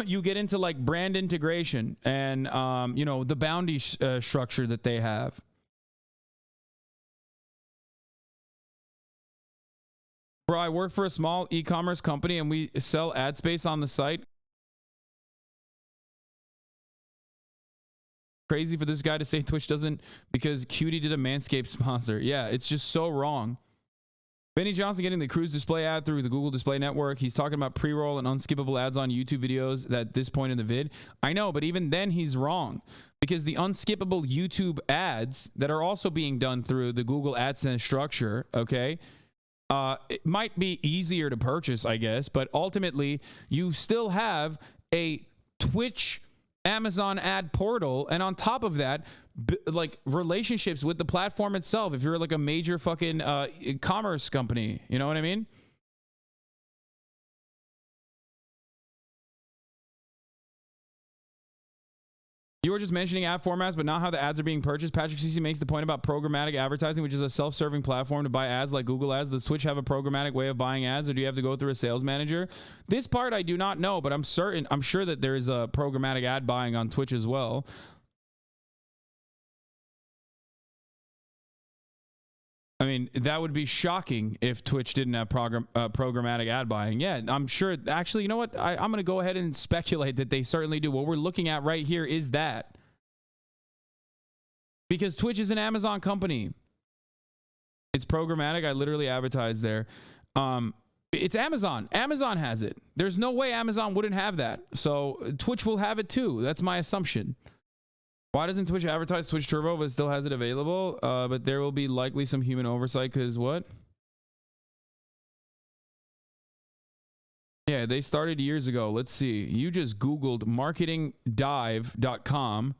you get into like brand integration and, the bounty structure that they have. Bro, I work for a small e-commerce company and we sell ad space on the site. Crazy for this guy to say Twitch doesn't because Cutie did a Manscaped sponsor. Yeah, it's just so wrong. Benny Johnson getting the cruise display ad through the Google Display Network. He's talking about pre-roll and unskippable ads on YouTube videos at this point in the vid. I know, but even then he's wrong because the unskippable YouTube ads that are also being done through the Google AdSense structure, okay, it might be easier to purchase, I guess, but ultimately you still have a Twitch Amazon ad portal, and on top of that, like relationships with the platform itself. If you're like a major fucking commerce company, you know what I mean? You were just mentioning ad formats, but not how the ads are being purchased. Patrick CC makes the point about programmatic advertising, which is a self-serving platform to buy ads like Google Ads. Does Twitch have a programmatic way of buying ads, or do you have to go through a sales manager? This part I do not know, but I'm sure that there is a programmatic ad buying on Twitch as well. I mean, that would be shocking if Twitch didn't have programmatic ad buying. Yeah, I'm sure. Actually, you know what? I'm going to go ahead and speculate that they certainly do. What we're looking at right here is that. Because Twitch is an Amazon company. It's programmatic. I literally advertise there. It's Amazon. Amazon has it. There's no way Amazon wouldn't have that. So Twitch will have it too. That's my assumption. Why doesn't Twitch advertise Twitch Turbo but still has it available? But there will be likely some human oversight because what? Yeah, they started years ago. Let's see. You just Googled marketingdive.com,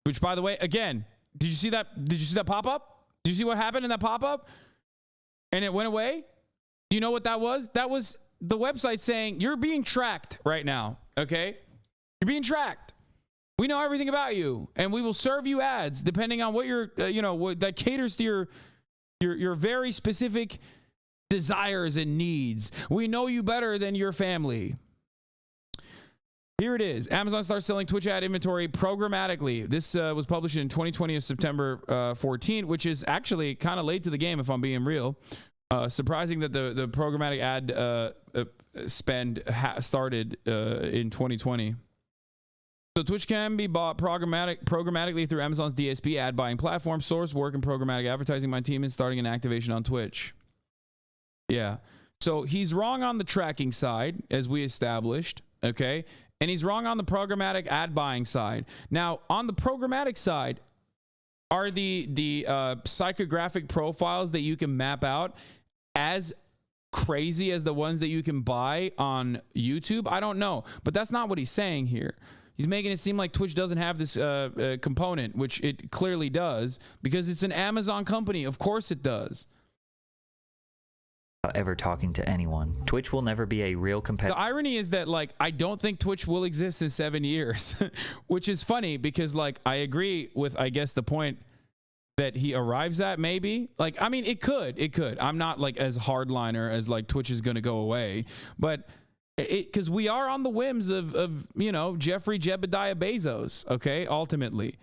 which, by the way, again, did you see that? Did you see that pop-up? Did you see what happened in that pop-up? And it went away? Do you know what that was? That was the website saying, you're being tracked right now, okay? You're being tracked. We know everything about you, and we will serve you ads depending on what your, what that caters to your very specific desires and needs. We know you better than your family. Here it is. Amazon starts selling Twitch ad inventory programmatically. This was published in 2020 of September 14, which is actually kind of late to the game, if I'm being real. Surprising that the programmatic ad spend started in 2020. So Twitch can be bought programmatically through Amazon's DSP ad buying platform. Source work and programmatic advertising. My team is starting an activation on Twitch. Yeah. So he's wrong on the tracking side, as we established. Okay. And he's wrong on the programmatic ad buying side. Now, on the programmatic side, are the psychographic profiles that you can map out as crazy as the ones that you can buy on YouTube? I don't know. But that's not what he's saying here. He's making it seem like Twitch doesn't have this component, which it clearly does, because it's an Amazon company. Of course it does. Ever talking to anyone. Twitch will never be a real competitor. The irony is that, like, I don't think Twitch will exist in 7 years, which is funny because, like, I agree with, I guess, the point that he arrives at, maybe. Like, I mean, it could. I'm not, like, as hardliner as, like, Twitch is going to go away, but because we are on the whims of Jeffrey Jebediah Bezos, okay, ultimately.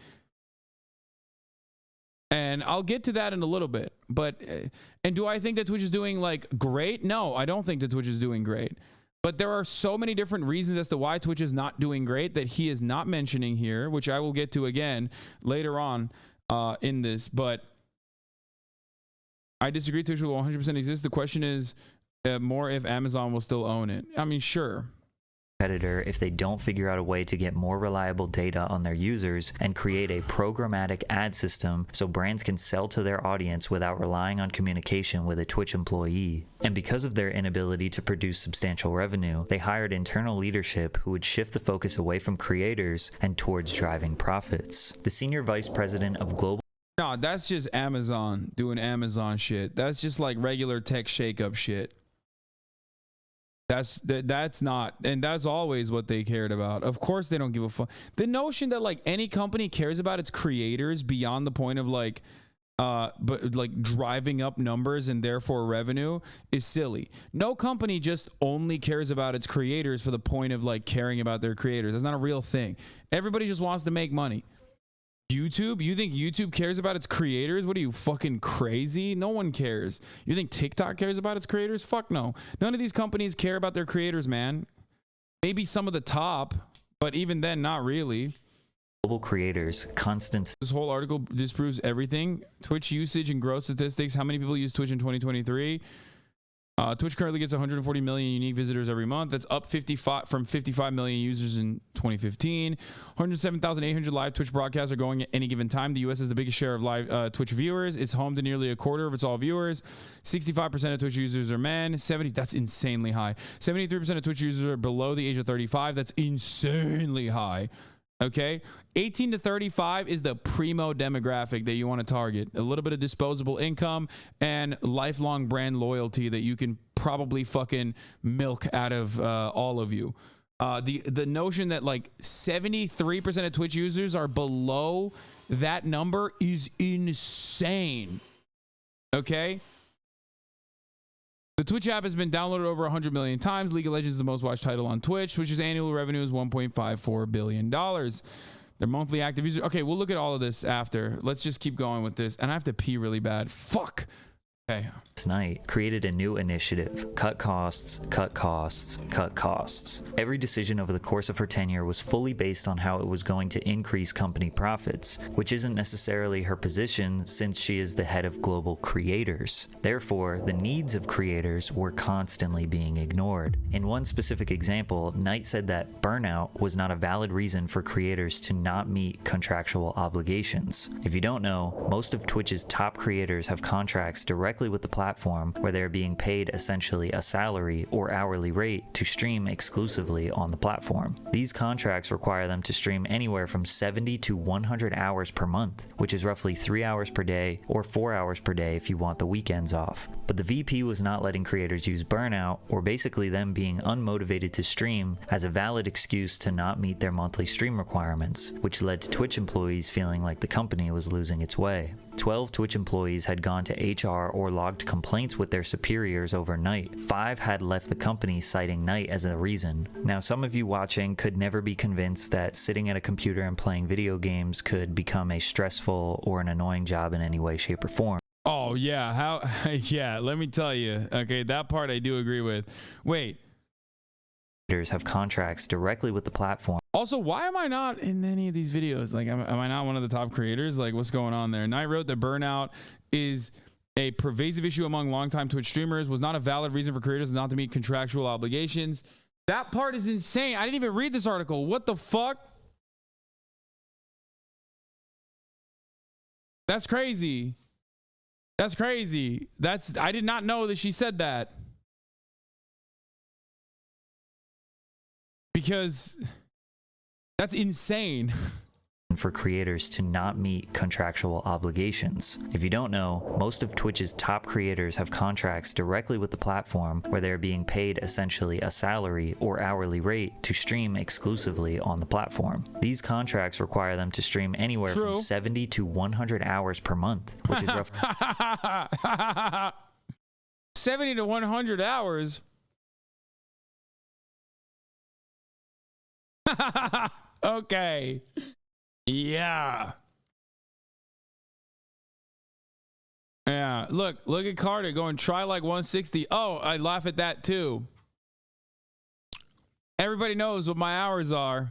And I'll get to that in a little bit. But, and do I think that Twitch is doing like great? No, I don't think that Twitch is doing great. But there are so many different reasons as to why Twitch is not doing great that he is not mentioning here, which I will get to again later on in this. But I disagree. Twitch will 100% exist. The question is more if Amazon will still own it. I mean, sure. Competitor if they don't figure out a way to get more reliable data on their users and create a programmatic ad system so brands can sell to their audience without relying on communication with a Twitch employee. And because of their inability to produce substantial revenue, they hired internal leadership who would shift the focus away from creators and towards driving profits. The senior vice president of global No, that's just Amazon doing Amazon shit. That's just like regular tech shakeup shit. That's not, and that's always what they cared about. Of course they don't give a fuck. The notion that like any company cares about its creators beyond the point of like but like driving up numbers and therefore revenue is silly. No company just only cares about its creators for the point of like caring about their creators. That's not a real thing. Everybody just wants to make money. YouTube? You think YouTube cares about its creators? What are you, fucking crazy? No one cares. You think TikTok cares about its creators? Fuck no. None of these companies care about their creators, man. Maybe some of the top, but even then, not really. Global creators, constant. This whole article disproves everything. Twitch usage and growth statistics. How many people use Twitch in 2023? Twitch currently gets 140 million unique visitors every month. That's up 55 from 55 million users in 2015. 107,800 live Twitch broadcasts are going at any given time. The U.S. has the biggest share of live Twitch viewers. It's home to nearly a quarter of its all viewers. 65% of Twitch users are men. That's insanely high. 73% of Twitch users are below the age of 35. That's insanely high. Okay, 18 to 35 is the primo demographic that you want to target. A little bit of disposable income and lifelong brand loyalty that you can probably fucking milk out of all of you. The notion that like 73% of Twitch users are below that number is insane. Okay. The Twitch app has been downloaded over 100 million times. League of Legends is the most watched title on Twitch. Twitch's annual revenue is $1.54 billion. Their monthly active users. Okay, we'll look at all of this after. Let's just keep going with this. And I have to pee really bad. Fuck. Okay. Night created a new initiative: cut costs, cut costs, cut costs. Every decision over the course of her tenure was fully based on how it was going to increase company profits, which isn't necessarily her position since she is the head of global creators. Therefore, the needs of creators were constantly being ignored. In one specific example, Knight said that burnout was not a valid reason for creators to not meet contractual obligations. If you don't know, most of Twitch's top creators have contracts directly with the platform where they're being paid essentially a salary or hourly rate to stream exclusively on the platform. These contracts require them to stream anywhere from 70 to 100 hours per month, which is roughly 3 hours per day or 4 hours per day if you want the weekends off. But the VP was not letting creators use burnout, or basically them being unmotivated to stream, as a valid excuse to not meet their monthly stream requirements, which led to Twitch employees feeling like the company was losing its way. 12 Twitch employees had gone to HR or logged complaints with their superiors overnight. 5 had left the company citing Knight as a reason. Now, some of you watching could never be convinced that sitting at a computer and playing video games could become a stressful or an annoying job in any way, shape, or form. Oh, yeah. Yeah, let me tell you. Okay, that part I do agree with. Wait. Have contracts directly with the platform. Also, why am I not in any of these videos? Like, am I not one of the top creators? Like, what's going on there? Knight wrote that burnout is a pervasive issue among longtime Twitch streamers, was not a valid reason for creators not to meet contractual obligations. That part is insane. I didn't even read this article. What the fuck? That's crazy. That's crazy. I did not know that she said that. Because that's insane. For creators to not meet contractual obligations. If you don't know, most of Twitch's top creators have contracts directly with the platform where they're being paid essentially a salary or hourly rate to stream exclusively on the platform. These contracts require them to stream anywhere from 70 to 100 hours per month, which is roughly 70 to 100 hours. Okay. Yeah. Yeah, look at Carter going try like 160. Oh, I laugh at that too. Everybody knows what my hours are.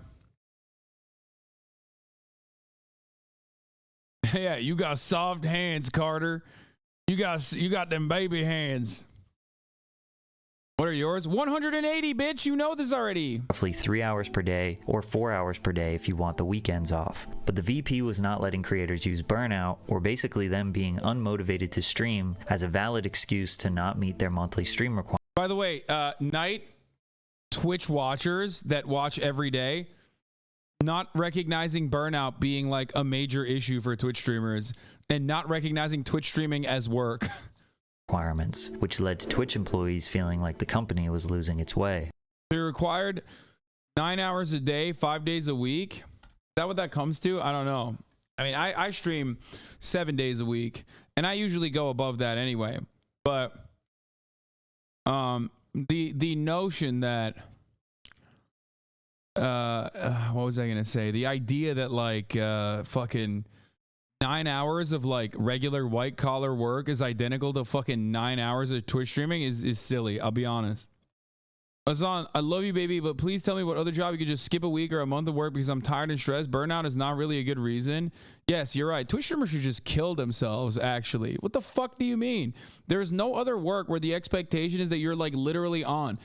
Yeah, you got soft hands, Carter. You got them baby hands. What are yours? 180, bitch. You know this already. Roughly 3 hours per day or 4 hours per day if you want the weekends off. But the VP was not letting creators use burnout, or basically them being unmotivated to stream, as a valid excuse to not meet their monthly stream requirements. By the way, night Twitch watchers that watch every day, not recognizing burnout being like a major issue for Twitch streamers and not recognizing Twitch streaming as work. Requirements, which led to Twitch employees feeling like the company was losing its way. You're required 9 hours a day, 5 days a week. Is that what that comes to? I don't know. I mean, I stream 7 days a week, and I usually go above that anyway. But the notion that what was I gonna say? The idea that like fucking 9 hours of like regular white collar work is identical to fucking 9 hours of Twitch streaming is silly. I'll be honest. Azan, I love you, baby, but please tell me what other job you could just skip a week or a month of work because I'm tired and stressed. Burnout is not really a good reason. Yes, you're right. Twitch streamers should just kill themselves, actually. What the fuck do you mean? There's no other work where the expectation is that you're like literally on.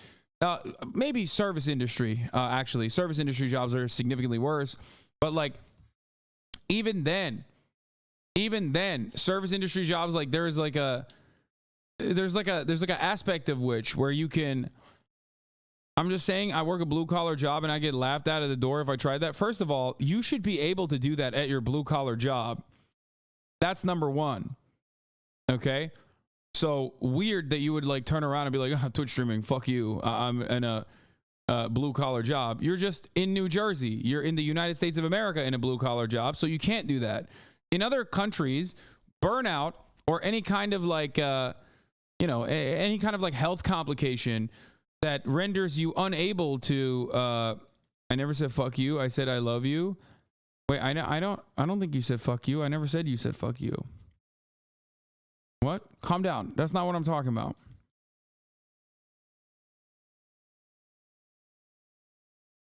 Maybe service industry, actually. Service industry jobs are significantly worse. But like, even then, service industry jobs, like there's like a aspect of which where you can, I'm just saying, I work a blue collar job and I get laughed out of the door if I tried that. First of all, you should be able to do that at your blue collar job. That's number one. Okay. So weird that you would like turn around and be like, oh, Twitch streaming, fuck you. I'm in a blue collar job. You're just in New Jersey. You're in the United States of America in a blue collar job. So you can't do that. In other countries, burnout or any kind of like, any kind of like health complication that renders you unable to, I never said fuck you. I said I love you. Wait, I don't think you said fuck you. I never said you said fuck you. What? Calm down. That's not what I'm talking about.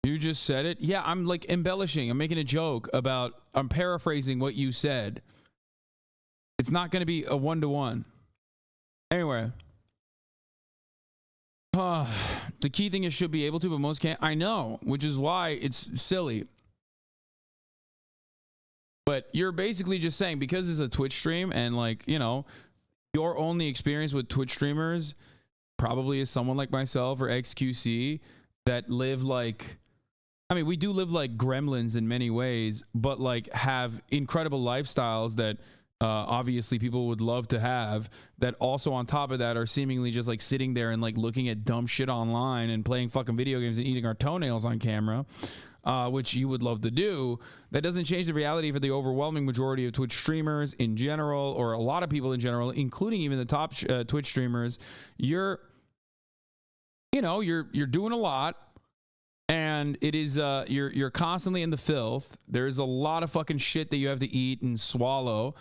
You just said it? Yeah, I'm like embellishing. I'm making a joke about, I'm paraphrasing what you said. It's not going to be a one-to-one. Anyway. The key thing is should be able to, but most can't. I know, which is why it's silly. But you're basically just saying because it's a Twitch stream and like, you know, your only experience with Twitch streamers probably is someone like myself or XQC that live like, I mean, we do live like gremlins in many ways, but like have incredible lifestyles that obviously people would love to have, that also on top of that are seemingly just like sitting there and like looking at dumb shit online and playing fucking video games and eating our toenails on camera, which you would love to do. That doesn't change the reality for the overwhelming majority of Twitch streamers in general, or a lot of people in general, including even the top Twitch streamers. You're doing a lot. And it is you're constantly in the filth. There's a lot of fucking shit that you have to eat and swallow.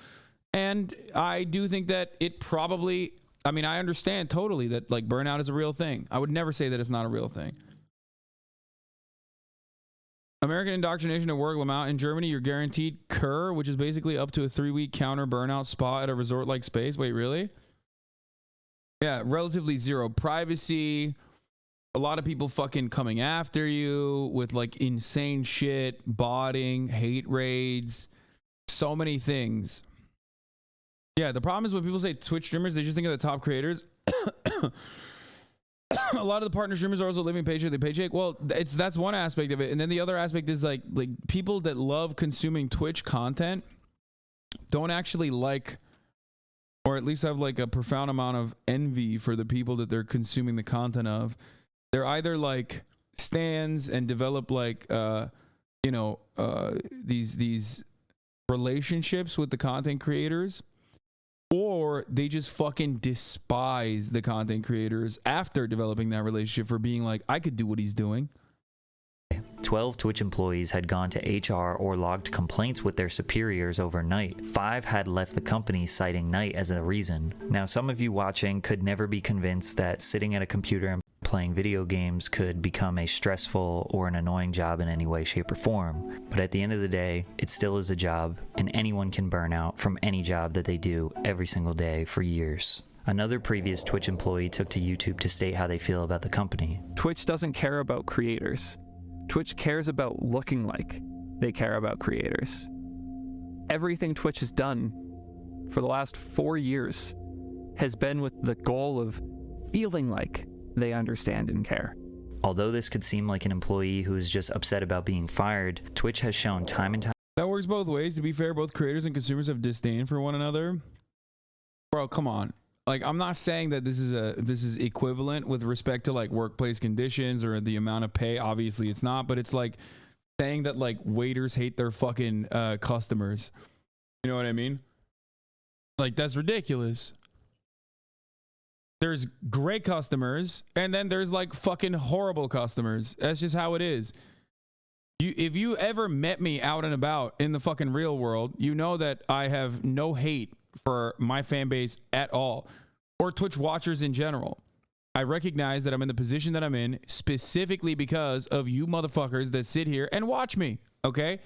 And I do think that it probably, I mean, I understand totally that like burnout is a real thing. I would never say that it's not a real thing. American indoctrination at work, Lamont. In Germany, you're guaranteed Kur, which is basically up to a 3-week counter burnout spa at a resort-like space. Wait, really? Yeah, relatively zero privacy. A lot of people fucking coming after you with like insane shit, botting, hate raids, so many things. Yeah, the problem is when people say Twitch streamers, they just think of the top creators. A lot of the partner streamers are also living paycheck to paycheck. Well, that's one aspect of it. And then the other aspect is like people that love consuming Twitch content don't actually like, or at least have like a profound amount of envy for the people that they're consuming the content of. They're either like stands and develop like these relationships with the content creators, or they just fucking despise the content creators after developing that relationship for being like, I could do what he's doing. 12 Twitch employees had gone to HR or logged complaints with their superiors overnight. 5 had left the company citing night as a reason. Now, some of you watching could never be convinced that sitting at a computer and playing video games could become a stressful or an annoying job in any way, shape, or form. But at the end of the day, it still is a job, and anyone can burn out from any job that they do every single day for years. Another previous Twitch employee took to YouTube to state how they feel about the company. Twitch doesn't care about creators. Twitch cares about looking like they care about creators. Everything Twitch has done for the last 4 years has been with the goal of feeling like they understand and care. Although this could seem like an employee who is just upset about being fired, Twitch has shown time and time. That works both ways. To be fair, both creators and consumers have disdain for one another. Bro, come on. Like, I'm not saying that this is equivalent with respect to like workplace conditions or the amount of pay. Obviously it's not, but it's like saying that like waiters hate their fucking customers. You know what I mean? Like, that's ridiculous. There's great customers, and then there's like fucking horrible customers. That's just how it is. If you ever met me out and about in the fucking real world, you know that I have no hate for my fan base at all, or Twitch watchers in general. I recognize that I'm in the position that I'm in specifically because of you motherfuckers that sit here and watch me, okay?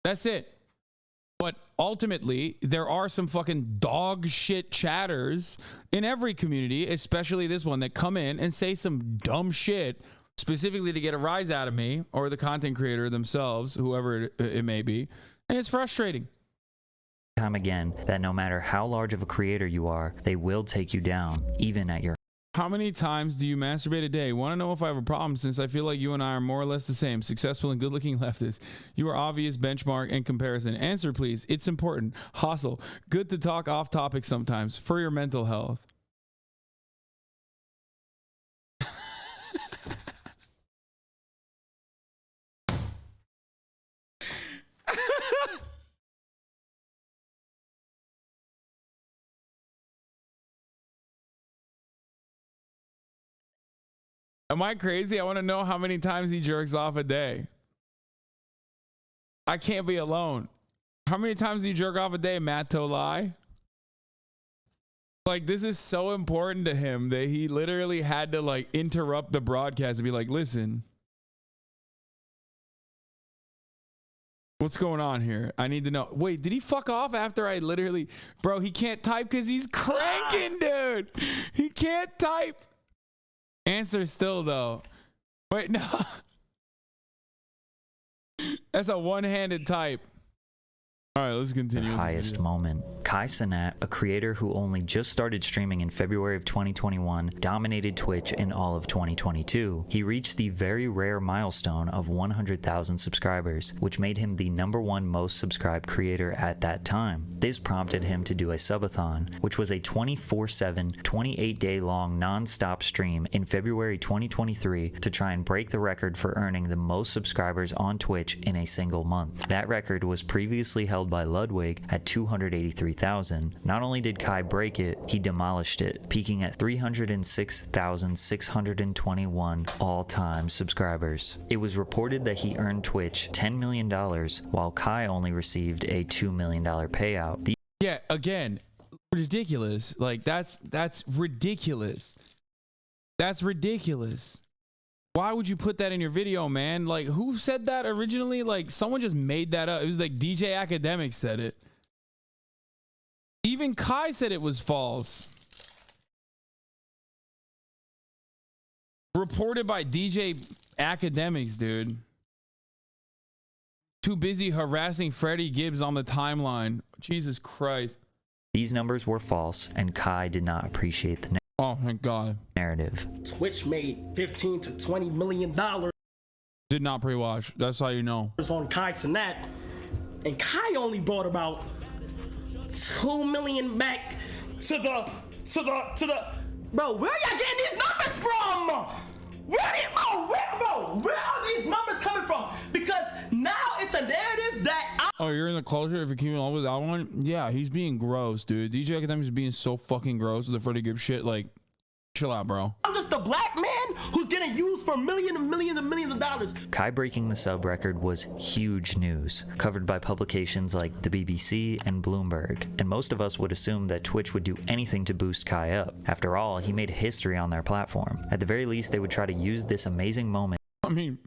That's it. But ultimately, there are some fucking dog shit chatters in every community, especially this one, that come in and say some dumb shit specifically to get a rise out of me or the content creator themselves, whoever it may be. And it's frustrating. Time again that no matter how large of a creator you are, they will take you down, even at your. How many times do you masturbate a day? Want to know if I have a problem, since I feel like you and I are more or less the same, successful and good-looking leftists. You are obvious benchmark and comparison. Answer, please. It's important. Hustle. Good to talk off topic sometimes for your mental health. Am I crazy? I want to know how many times he jerks off a day. I can't be alone. How many times do you jerk off a day, Matt Tolai? Like, this is so important to him that he literally had to like interrupt the broadcast and be like, listen, what's going on here? I need to know. Wait, did he fuck off after I literally, bro, he can't type because he's cranking, dude. He can't type. Answer still though. Wait, no. That's a one-handed type. All right, let's continue. Their highest moment. Hasanabi, a creator who only just started streaming in February of 2021, dominated Twitch in all of 2022. He reached the very rare milestone of 100,000 subscribers, which made him the #1 most subscribed creator at that time. This prompted him to do a subathon, which was a 24/7, 28-day-long non-stop stream in February 2023 to try and break the record for earning the most subscribers on Twitch in a single month. That record was previously held by Ludwig at 283,000. Not only did Kai break it, he demolished it, peaking at 306,621 all-time subscribers. It was reported that he earned Twitch $10 million, while Kai only received a $2 million payout. Yeah, again, ridiculous. Like, that's ridiculous. That's ridiculous. Why would you put that in your video, man? Like, who said that originally? Like, someone just made that up. It was like DJ Academic said it. Even Kai said it was false. Reported by DJ Academics, dude. Too busy harassing Freddie Gibbs on the timeline. Jesus Christ. These numbers were false, and Kai did not appreciate the oh, thank God. narrative. Twitch made $15 to $20 million Did not pre-watch. That's how you know. on Hasanabi, and Kai only brought about $2 million back to the bro. Where y'all getting these numbers from? Where are these numbers coming from? Because now it's a narrative that Oh, you're in the culture if you're keeping on with that one? Yeah, he's being gross, dude. DJ Academic is being so fucking gross with the Freddie Gibbs shit. Like, chill out, bro. I'm just a black man who's getting used for millions and millions and millions of dollars. Kai breaking the sub record was huge news, covered by publications like the BBC and Bloomberg, and most of us would assume that Twitch would do anything to boost Kai up. After all, he made history on their platform. At the very least, they would try to use this amazing moment. I mean,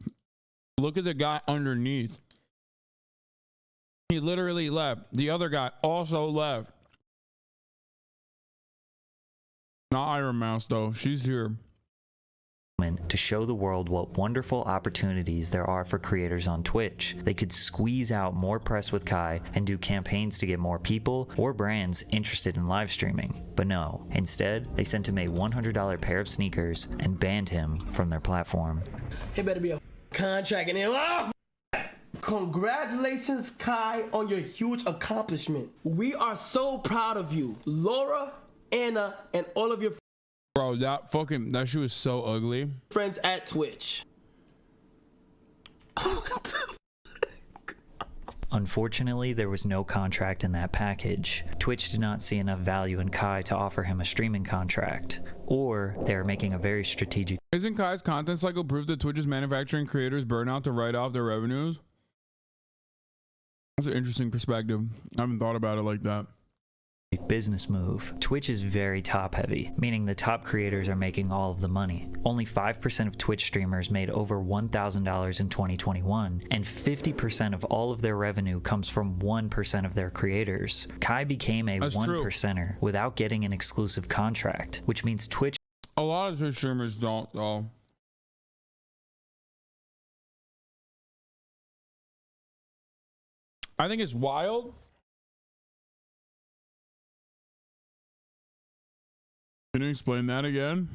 look at the guy underneath. He literally left. The other guy also left. Not Iron Mouse, though. She's here. To show the world what wonderful opportunities there are for creators on Twitch. They could squeeze out more press with Kai and do campaigns to get more people or brands interested in live streaming. But no, instead, they sent him a $100 pair of sneakers and banned him from their platform. It better be a contract in there. Oh! Congratulations, Kai, on your huge accomplishment. We are so proud of you, Laura, Anna, and all of your Bro, that shit was so ugly. friends at Twitch. Unfortunately, there was no contract in that package. Twitch did not see enough value in Kai to offer him a streaming contract, or they are making a very strategic. Isn't Kai's content cycle proof that Twitch is manufacturing creators burnout to write off their revenues? That's an interesting perspective. I haven't thought about it like that. Business move. Twitch is very top heavy, meaning the top creators are making all of the money. Only 5% of Twitch streamers made over $1,000 in 2021, and 50% of all of their revenue comes from 1% of their creators. Kai became a That's 1%er without getting an exclusive contract, which means Twitch. A lot of Twitch streamers don't, though. I think it's wild. Can you explain that again?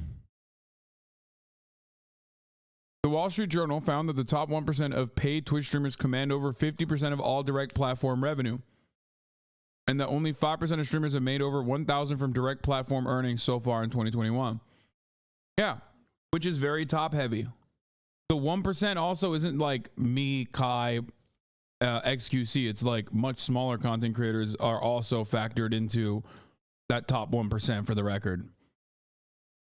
The Wall Street Journal found that the top 1% of paid Twitch streamers command over 50% of all direct platform revenue, and that only 5% of streamers have made over $1,000 from direct platform earnings so far in 2021. Yeah, which is very top heavy. The 1% also isn't like me, Kai, XQC. It's like much smaller content creators are also factored into that top 1%, for the record.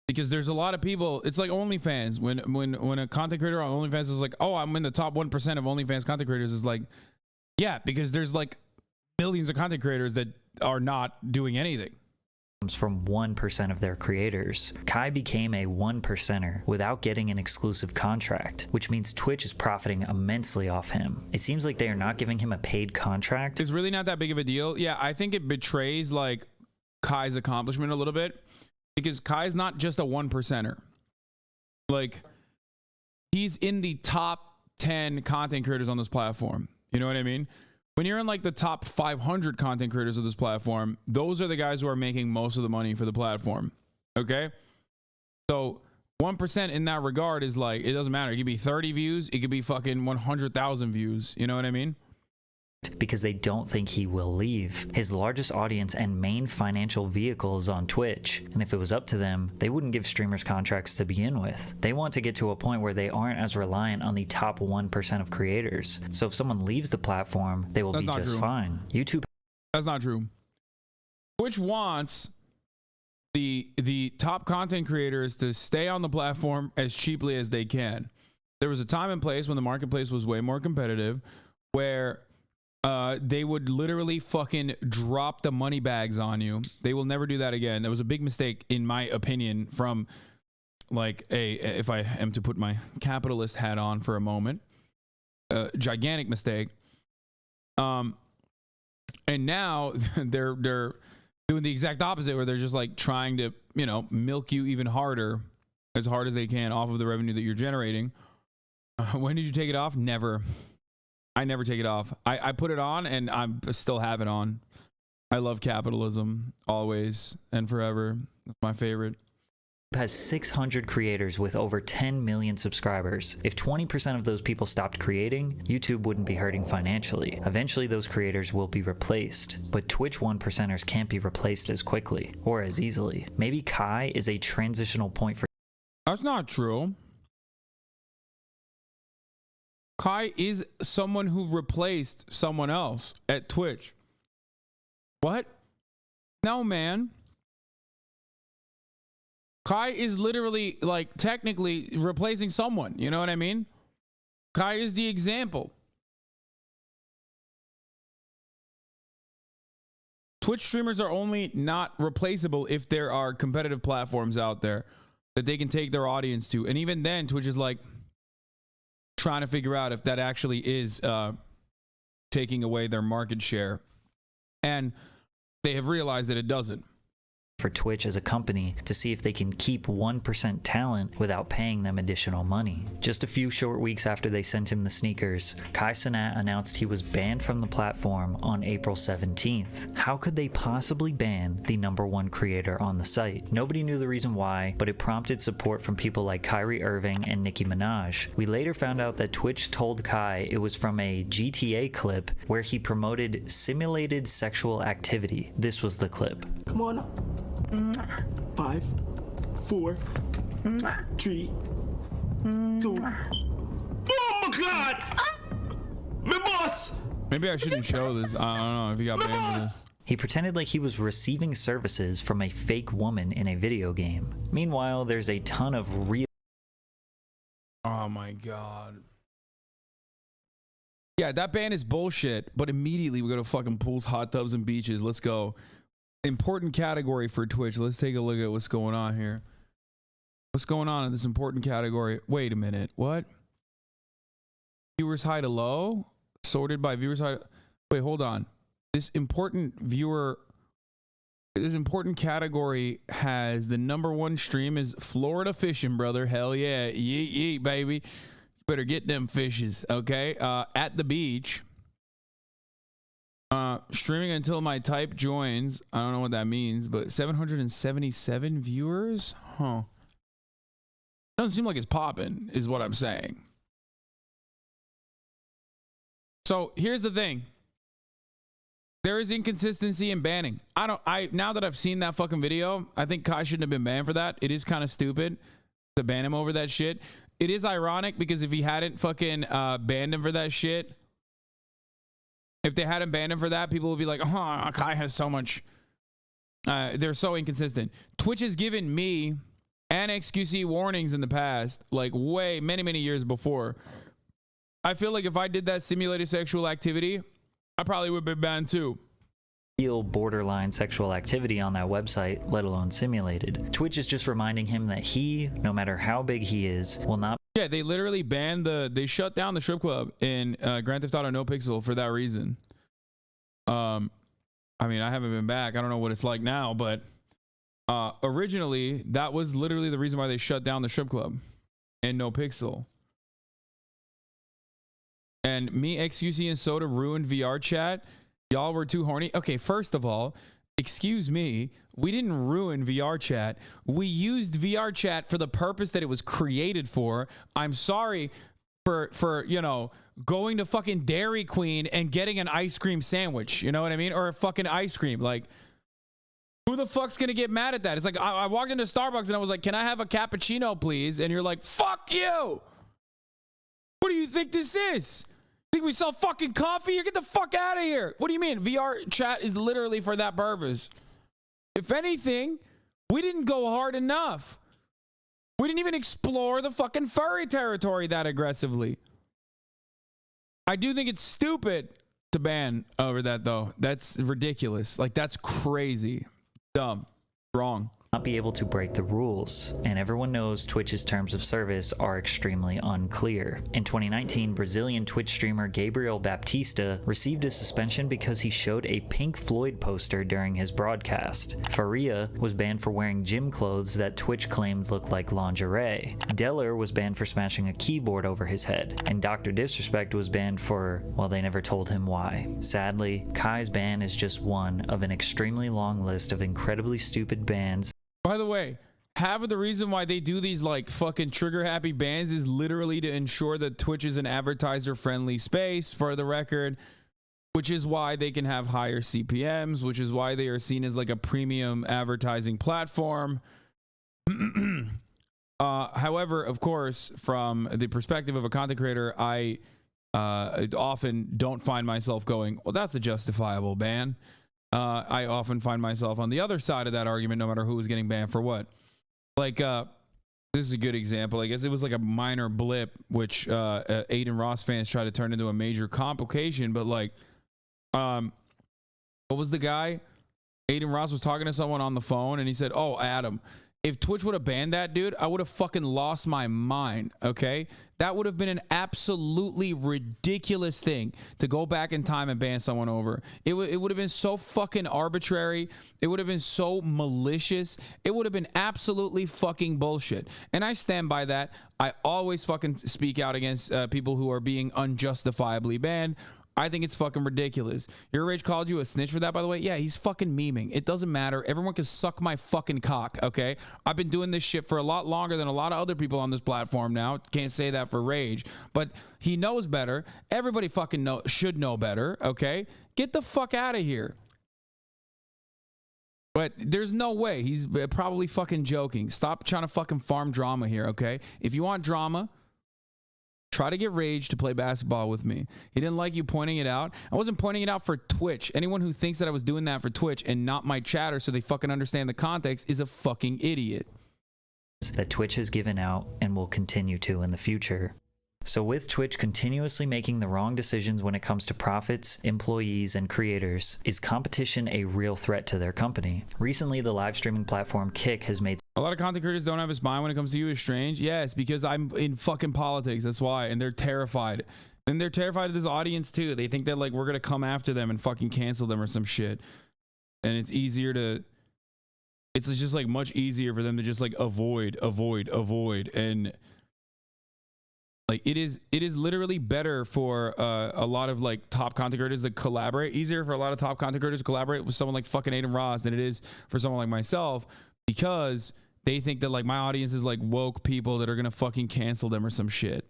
Because there's a lot of people, it's like OnlyFans. When a content creator on OnlyFans is like, oh, I'm in the top 1% of OnlyFans content creators, is like, yeah, because there's like millions of content creators that are not doing anything. Comes from 1% of their creators. Kai became a 1%er without getting an exclusive contract, which means Twitch is profiting immensely off him. It seems like they are not giving him a paid contract. It's really not that big of a deal. Yeah, I think it betrays like Kai's accomplishment a little bit, because Kai's not just a 1%er. Like, he's in the top 10 content creators on this platform. You know what I mean? When you're in like the top 500 content creators of this platform, those are the guys who are making most of the money for the platform. Okay? So 1% in that regard is like, it doesn't matter. It could be 30 views. It could be fucking 100,000 views. You know what I mean? Because they don't think he will leave. His largest audience and main financial vehicle is on Twitch, and if it was up to them, they wouldn't give streamers contracts to begin with. They want to get to a point where they aren't as reliant on the top 1% of creators. So if someone leaves the platform, they will be just fine. YouTube. That's not true. Twitch wants the top content creators to stay on the platform as cheaply as they can. There was a time and place when the marketplace was way more competitive, where they would literally fucking drop the money bags on you. They will never do that again. That was a big mistake, in my opinion, from like if I am to put my capitalist hat on for a moment, gigantic mistake. And now they're doing the exact opposite, where they're just like trying to, you know, milk you even harder, as hard as they can, off of the revenue that you're generating. When did you take it off? Never. I never take it off. I put it on and I still have it on. I love capitalism, always and forever. That's my favorite. Has 600 creators with over 10 million subscribers. If 20% of those people stopped creating, YouTube wouldn't be hurting financially. Eventually those creators will be replaced, but Twitch 1%ers can't be replaced as quickly or as easily. Maybe Kai is a transitional point for. That's not true. Kai is someone who replaced someone else at Twitch. What? No, man. Kai is literally like technically replacing someone. You know what I mean? Kai is the example. Twitch streamers are only not replaceable if there are competitive platforms out there that they can take their audience to. And even then, Twitch is like trying to figure out if that actually is taking away their market share. And they have realized that it doesn't. For Twitch as a company to see if they can keep 1% talent without paying them additional money. Just a few short weeks after they sent him the sneakers, Kai Cenat announced he was banned from the platform on April 17th. How could they possibly ban the #1 creator on the site? Nobody knew the reason why, but it prompted support from people like Kyrie Irving and Nicki Minaj. We later found out that Twitch told Kai it was from a GTA clip where he promoted simulated sexual activity. This was the clip. Come on up. 5, 4, 3, 2. Oh my God! My boss! Maybe I shouldn't show this. I don't know if he got banned for this. He pretended like he was receiving services from a fake woman in a video game. Meanwhile, there's a ton of real... Oh my God. Yeah, that ban is bullshit, but immediately we go to fucking pools, hot tubs, and beaches. Let's go. Important category for Twitch. Let's take a look at what's going on here. What's going on in this important category? Wait a minute. What? Viewers high to low? Sorted by viewers high. Wait, hold on. This important category has the #1 stream is Florida fishing, brother. Hell yeah. Yeet, yeet, baby. Better get them fishes, okay? At the beach. Streaming until my type joins. I don't know what that means, but 777 viewers? Huh. Doesn't seem like it's popping, is what I'm saying. So here's the thing. There is inconsistency in banning. Now that I've seen that fucking video, I think Kai shouldn't have been banned for that. It is kind of stupid to ban him over that shit. It is ironic because if he hadn't fucking banned him for that shit, if they hadn't banned him for that, people would be like, oh, Kai has so much. They're so inconsistent. Twitch has given me and XQC warnings in the past, like many years before. I feel like if I did that simulated sexual activity, I probably would be banned too. Real borderline sexual activity on that website, let alone simulated. Twitch is just reminding him that he, no matter how big he is, will not... Yeah, they literally banned they shut down the strip club in Grand Theft Auto No Pixel for that reason. I mean, I haven't been back. I don't know what it's like now, but originally that was literally the reason why they shut down the strip club in No Pixel. And me, XQC, and Soda ruined VR chat. Y'all were too horny. Okay, first of all, excuse me, we didn't ruin VR chat. We used VR chat for the purpose that it was created for. I'm sorry for you know, going to fucking Dairy Queen and getting an ice cream sandwich. You know what I mean? Or a fucking ice cream. Like, who the fuck's gonna get mad at that? It's like I walked into Starbucks and I was like, can I have a cappuccino, please? And you're like, fuck you. What do you think this is? Think we sell fucking coffee? You get the fuck out of here. What do you mean? VR chat is literally for that purpose. If anything, we didn't go hard enough. We didn't even explore the fucking furry territory that aggressively. I do think it's stupid to ban over that, though. That's ridiculous. Like, that's crazy. Dumb. Wrong. Not be able to break the rules, and everyone knows Twitch's terms of service are extremely unclear. In 2019, Brazilian Twitch streamer Gabriel Baptista received a suspension because he showed a Pink Floyd poster during his broadcast. Faria was banned for wearing gym clothes that Twitch claimed looked like lingerie. Deller was banned for smashing a keyboard over his head, and Dr. Disrespect was banned for, well, they never told him why. Sadly, Kai's ban is just one of an extremely long list of incredibly stupid bans. By the way, half of the reason why they do these like fucking trigger happy bans is literally to ensure that Twitch is an advertiser friendly space, for the record, which is why they can have higher CPMs, which is why they are seen as like a premium advertising platform. However, of course, from the perspective of a content creator, I often don't find myself going, well, that's a justifiable ban. I often find myself on the other side of that argument, no matter who is getting banned for what. Like, this is a good example. I guess it was like a minor blip, which Aiden Ross fans try to turn into a major complication. But like, what was the guy? Aiden Ross was talking to someone on the phone, and he said, "Oh, Adam, if Twitch would have banned that dude, I would have fucking lost my mind." Okay, that would have been an absolutely ridiculous thing to go back in time and ban someone over. It would have been so fucking arbitrary. It would have been so malicious. It would have been absolutely fucking bullshit. And I stand by that. I always fucking speak out against people who are being unjustifiably banned. I think it's fucking ridiculous. Your Rage called you a snitch for that, by the way. Yeah, he's fucking memeing. It doesn't matter. Everyone can suck my fucking cock, okay? I've been doing this shit for a lot longer than a lot of other people on this platform now. Can't say that for Rage, but he knows better. Everybody fucking should know better, okay? Get the fuck out of here. But there's no way. He's probably fucking joking. Stop trying to fucking farm drama here, okay? If you want drama, try to get Rage to play basketball with me. He didn't like you pointing it out. I wasn't pointing it out for Twitch. Anyone who thinks that I was doing that for Twitch and not my chatter so they fucking understand the context is a fucking idiot. That Twitch has given out and will continue to in the future. So with Twitch continuously making the wrong decisions when it comes to profits, employees, and creators, is competition a real threat to their company? Recently, the live streaming platform Kick has made a lot of content creators don't have a spine when it comes to you. Is strange. Yes, because I'm in fucking politics. That's why. And they're terrified. And they're terrified of this audience too. They think that like we're going to come after them and fucking cancel them or some shit. And it's easier to, it's just like much easier for them to just like avoid. And like it is literally better for a lot of like top content creators to collaborate. Easier for a lot of top content creators to collaborate with someone like fucking Aiden Ross than it is for someone like myself, because they think that like my audience is like woke people that are gonna fucking cancel them or some shit.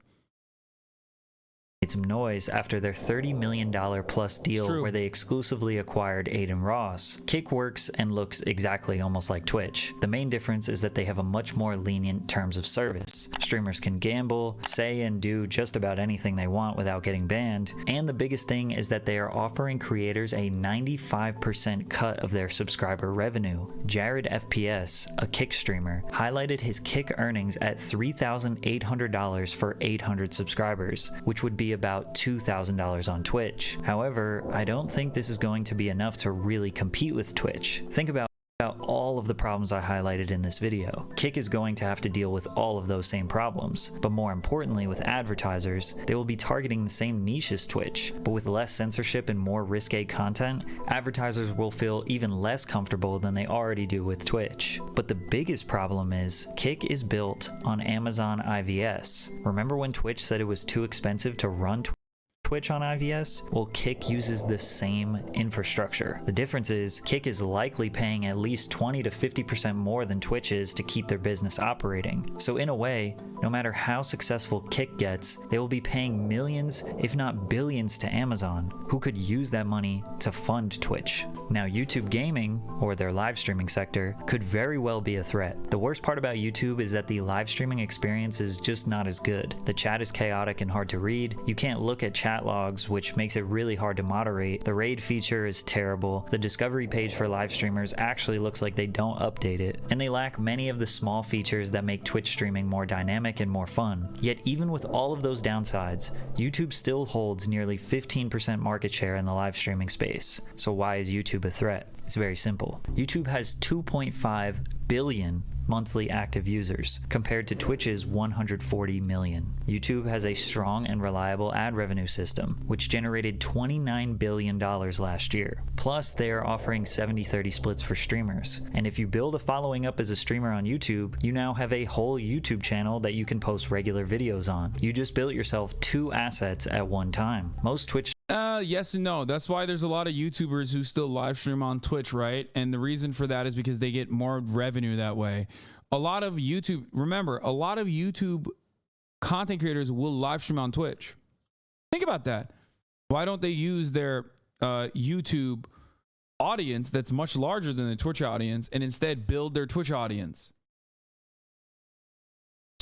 some noise after their $30 million plus deal where they exclusively acquired Aiden Ross. Kick works and looks exactly almost like Twitch. The main difference is that they have a much more lenient terms of service. Streamers can gamble, say and do just about anything they want without getting banned, and the biggest thing is that they are offering creators a 95% cut of their subscriber revenue. Jared FPS, a Kick streamer, highlighted his Kick earnings at $3,800 for 800 subscribers, which would be about $2,000 on Twitch. However, I don't think this is going to be enough to really compete with Twitch. Think about all of the problems I highlighted in this video. Kick is going to have to deal with all of those same problems, but more importantly with advertisers, they will be targeting the same niche as Twitch, but with less censorship and more risque content, advertisers will feel even less comfortable than they already do with Twitch. But the biggest problem is, Kick is built on Amazon IVS. Remember when Twitch said it was too expensive to run Twitch on IVS? Well, Kick uses the same infrastructure. The difference is, Kick is likely paying at least 20 to 50% more than Twitch is to keep their business operating. So in a way, no matter how successful Kick gets, they will be paying millions, if not billions, to Amazon, who could use that money to fund Twitch. Now, YouTube gaming, or their live streaming sector, could very well be a threat. The worst part about YouTube is that the live streaming experience is just not as good. The chat is chaotic and hard to read. You can't look at chat logs, which makes it really hard to moderate. The raid feature is terrible. The discovery page for live streamers actually looks like they don't update it, and they lack many of the small features that make Twitch streaming more dynamic and more fun. Yet even with all of those downsides, YouTube still holds nearly 15% market share in the live streaming space. So why is YouTube a threat? It's very simple. YouTube has 2.5 billion monthly active users, compared to Twitch's 140 million. YouTube has a strong and reliable ad revenue system, which generated $29 billion last year. Plus, they are offering 70-30 splits for streamers. And if you build a following up as a streamer on YouTube, you now have a whole YouTube channel that you can post regular videos on. You just built yourself 2 assets at one time. Most Twitch yes and no. That's why there's a lot of YouTubers who still live stream on Twitch, right? And the reason for that is because they get more revenue that way. A lot of YouTube, remember, a lot of YouTube content creators will live stream on Twitch. Think about that. Why don't they use their YouTube audience that's much larger than the Twitch audience and instead build their Twitch audience?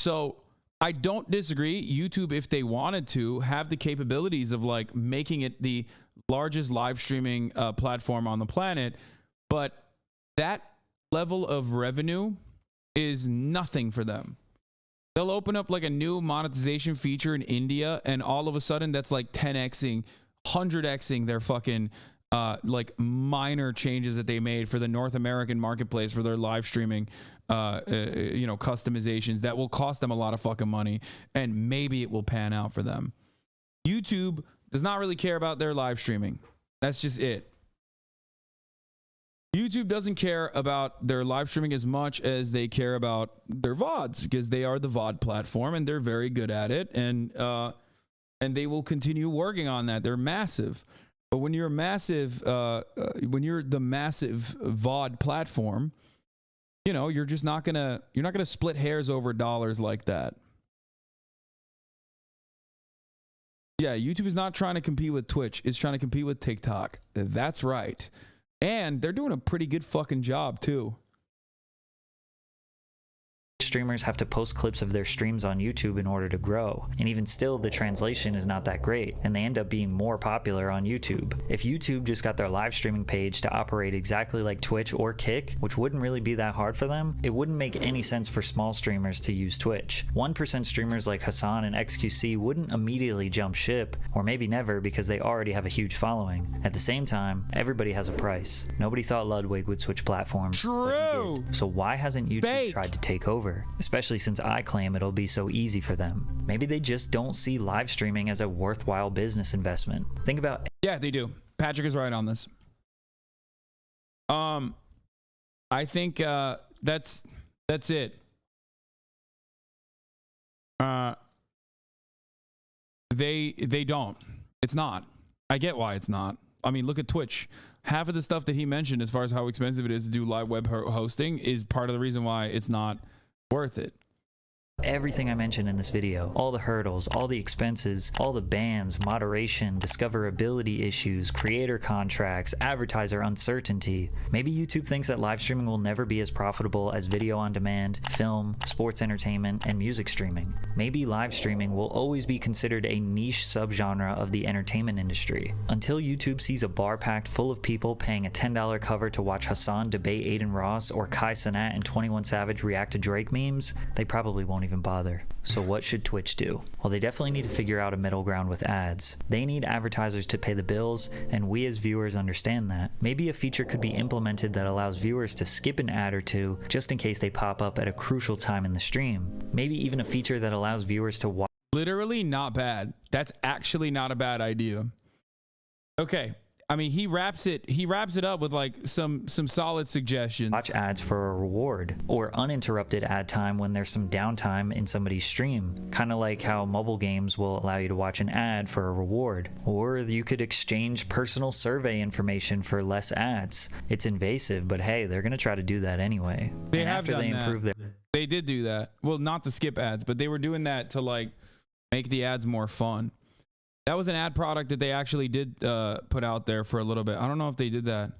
So I don't disagree. YouTube, if they wanted to, have the capabilities of like making it the largest live streaming platform on the planet, but that level of revenue is nothing for them. They'll open up like a new monetization feature in India, and all of a sudden that's like 10xing, 100xing their fucking like minor changes that they made for the North American marketplace for their live streaming customizations that will cost them a lot of fucking money, and maybe it will pan out for them. YouTube does not really care about their live streaming. That's just it. YouTube doesn't care about their live streaming as much as they care about their VODs, because they are the VOD platform and they're very good at it, and they will continue working on that. They're massive. But when you're massive, when you're the massive VOD platform, you're just not gonna split hairs over dollars like that. Yeah, YouTube is not trying to compete with Twitch. It's trying to compete with TikTok. That's right. And they're doing a pretty good fucking job too. Streamers have to post clips of their streams on YouTube in order to grow, and even still the translation is not that great, and they end up being more popular on YouTube. If YouTube just got their live streaming page to operate exactly like Twitch or Kick, which wouldn't really be that hard for them, it wouldn't make any sense for small streamers to use Twitch. 1% streamers like Hassan and XQC wouldn't immediately jump ship, or maybe never, because they already have a huge following. At the same time, everybody has a price. Nobody thought Ludwig would switch platforms. True. So why hasn't YouTube Fake. tried to take over? Especially since I claim it'll be so easy for them. Maybe they just don't see live streaming as a worthwhile business investment. Think about... Yeah, they do. Patrick is right on this. I think that's it. They don't. It's not. I get why it's not. I mean, look at Twitch. Half of the stuff that he mentioned as far as how expensive it is to do live web hosting is part of the reason why it's not worth it. Everything I mentioned in this video, all the hurdles, all the expenses, all the bans, moderation, discoverability issues, creator contracts, advertiser uncertainty. Maybe YouTube thinks that live streaming will never be as profitable as video on demand, film, sports entertainment, and music streaming. Maybe live streaming will always be considered a niche subgenre of the entertainment industry. Until YouTube sees a bar packed full of people paying a $10 cover to watch Hassan debate Aiden Ross or Kai Cenat and 21 Savage react to Drake memes, they probably won't even bother. So what should Twitch do? Well, they definitely need to figure out a middle ground with ads. They need advertisers to pay the bills, and we as viewers understand that. Maybe a feature could be implemented that allows viewers to skip an ad or two just in case they pop up at a crucial time in the stream. Maybe even a feature that allows viewers to watch. Literally not bad. That's actually not a bad idea. Okay. I mean, he wraps it up with like some solid suggestions. Watch ads for a reward, or uninterrupted ad time when there's some downtime in somebody's stream. Kind of like how mobile games will allow you to watch an ad for a reward. Or you could exchange personal survey information for less ads. It's invasive, but hey, they're gonna try to do that anyway. They and have after done they that. improve their They did do that. Well, not to skip ads, but they were doing that to like make the ads more fun. That was an ad product that they actually did put out there for a little bit. I don't know if they did that.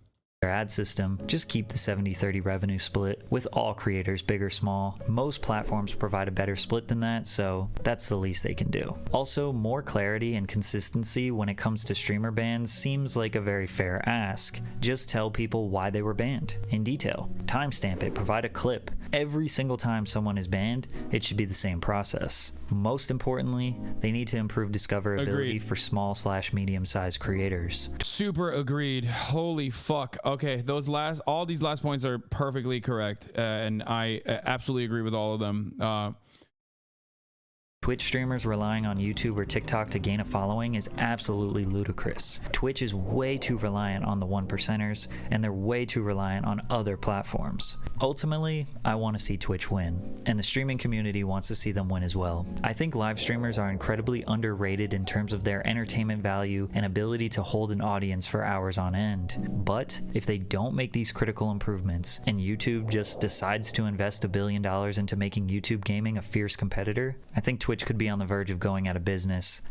ad system, just keep the 70-30 revenue split with all creators, big or small. Most platforms provide a better split than that, so that's the least they can do. Also, more clarity and consistency when it comes to streamer bans seems like a very fair ask. Just tell people why they were banned in detail. Timestamp it, provide a clip. Every single time someone is banned, it should be the same process. Most importantly, they need to improve discoverability Agreed. for small/medium-sized creators. Super agreed. Holy fuck. Okay, all these last points are perfectly correct, and I absolutely agree with all of them. Twitch streamers relying on YouTube or TikTok to gain a following is absolutely ludicrous. Twitch is way too reliant on the 1%ers, and they're way too reliant on other platforms. Ultimately, I want to see Twitch win, and the streaming community wants to see them win as well. I think live streamers are incredibly underrated in terms of their entertainment value and ability to hold an audience for hours on end. But if they don't make these critical improvements, and YouTube just decides to invest $1 billion into making YouTube gaming a fierce competitor, I think Twitch could be on the verge of going out of business.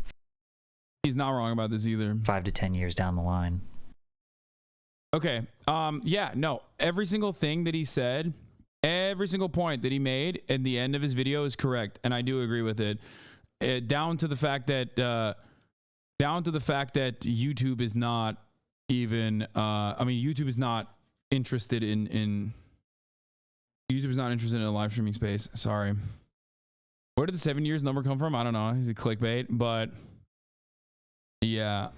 He's not wrong about this either. 5 to 10 years down the line. Okay. Yeah, no. Every single thing that he said, every single point that he made at the end of his video is correct, and I do agree with it. Down to the fact that YouTube is not even YouTube is not interested in YouTube's not interested in a live streaming space. Sorry. Where did the 7 years number come from? I don't know. Is it clickbait? But yeah.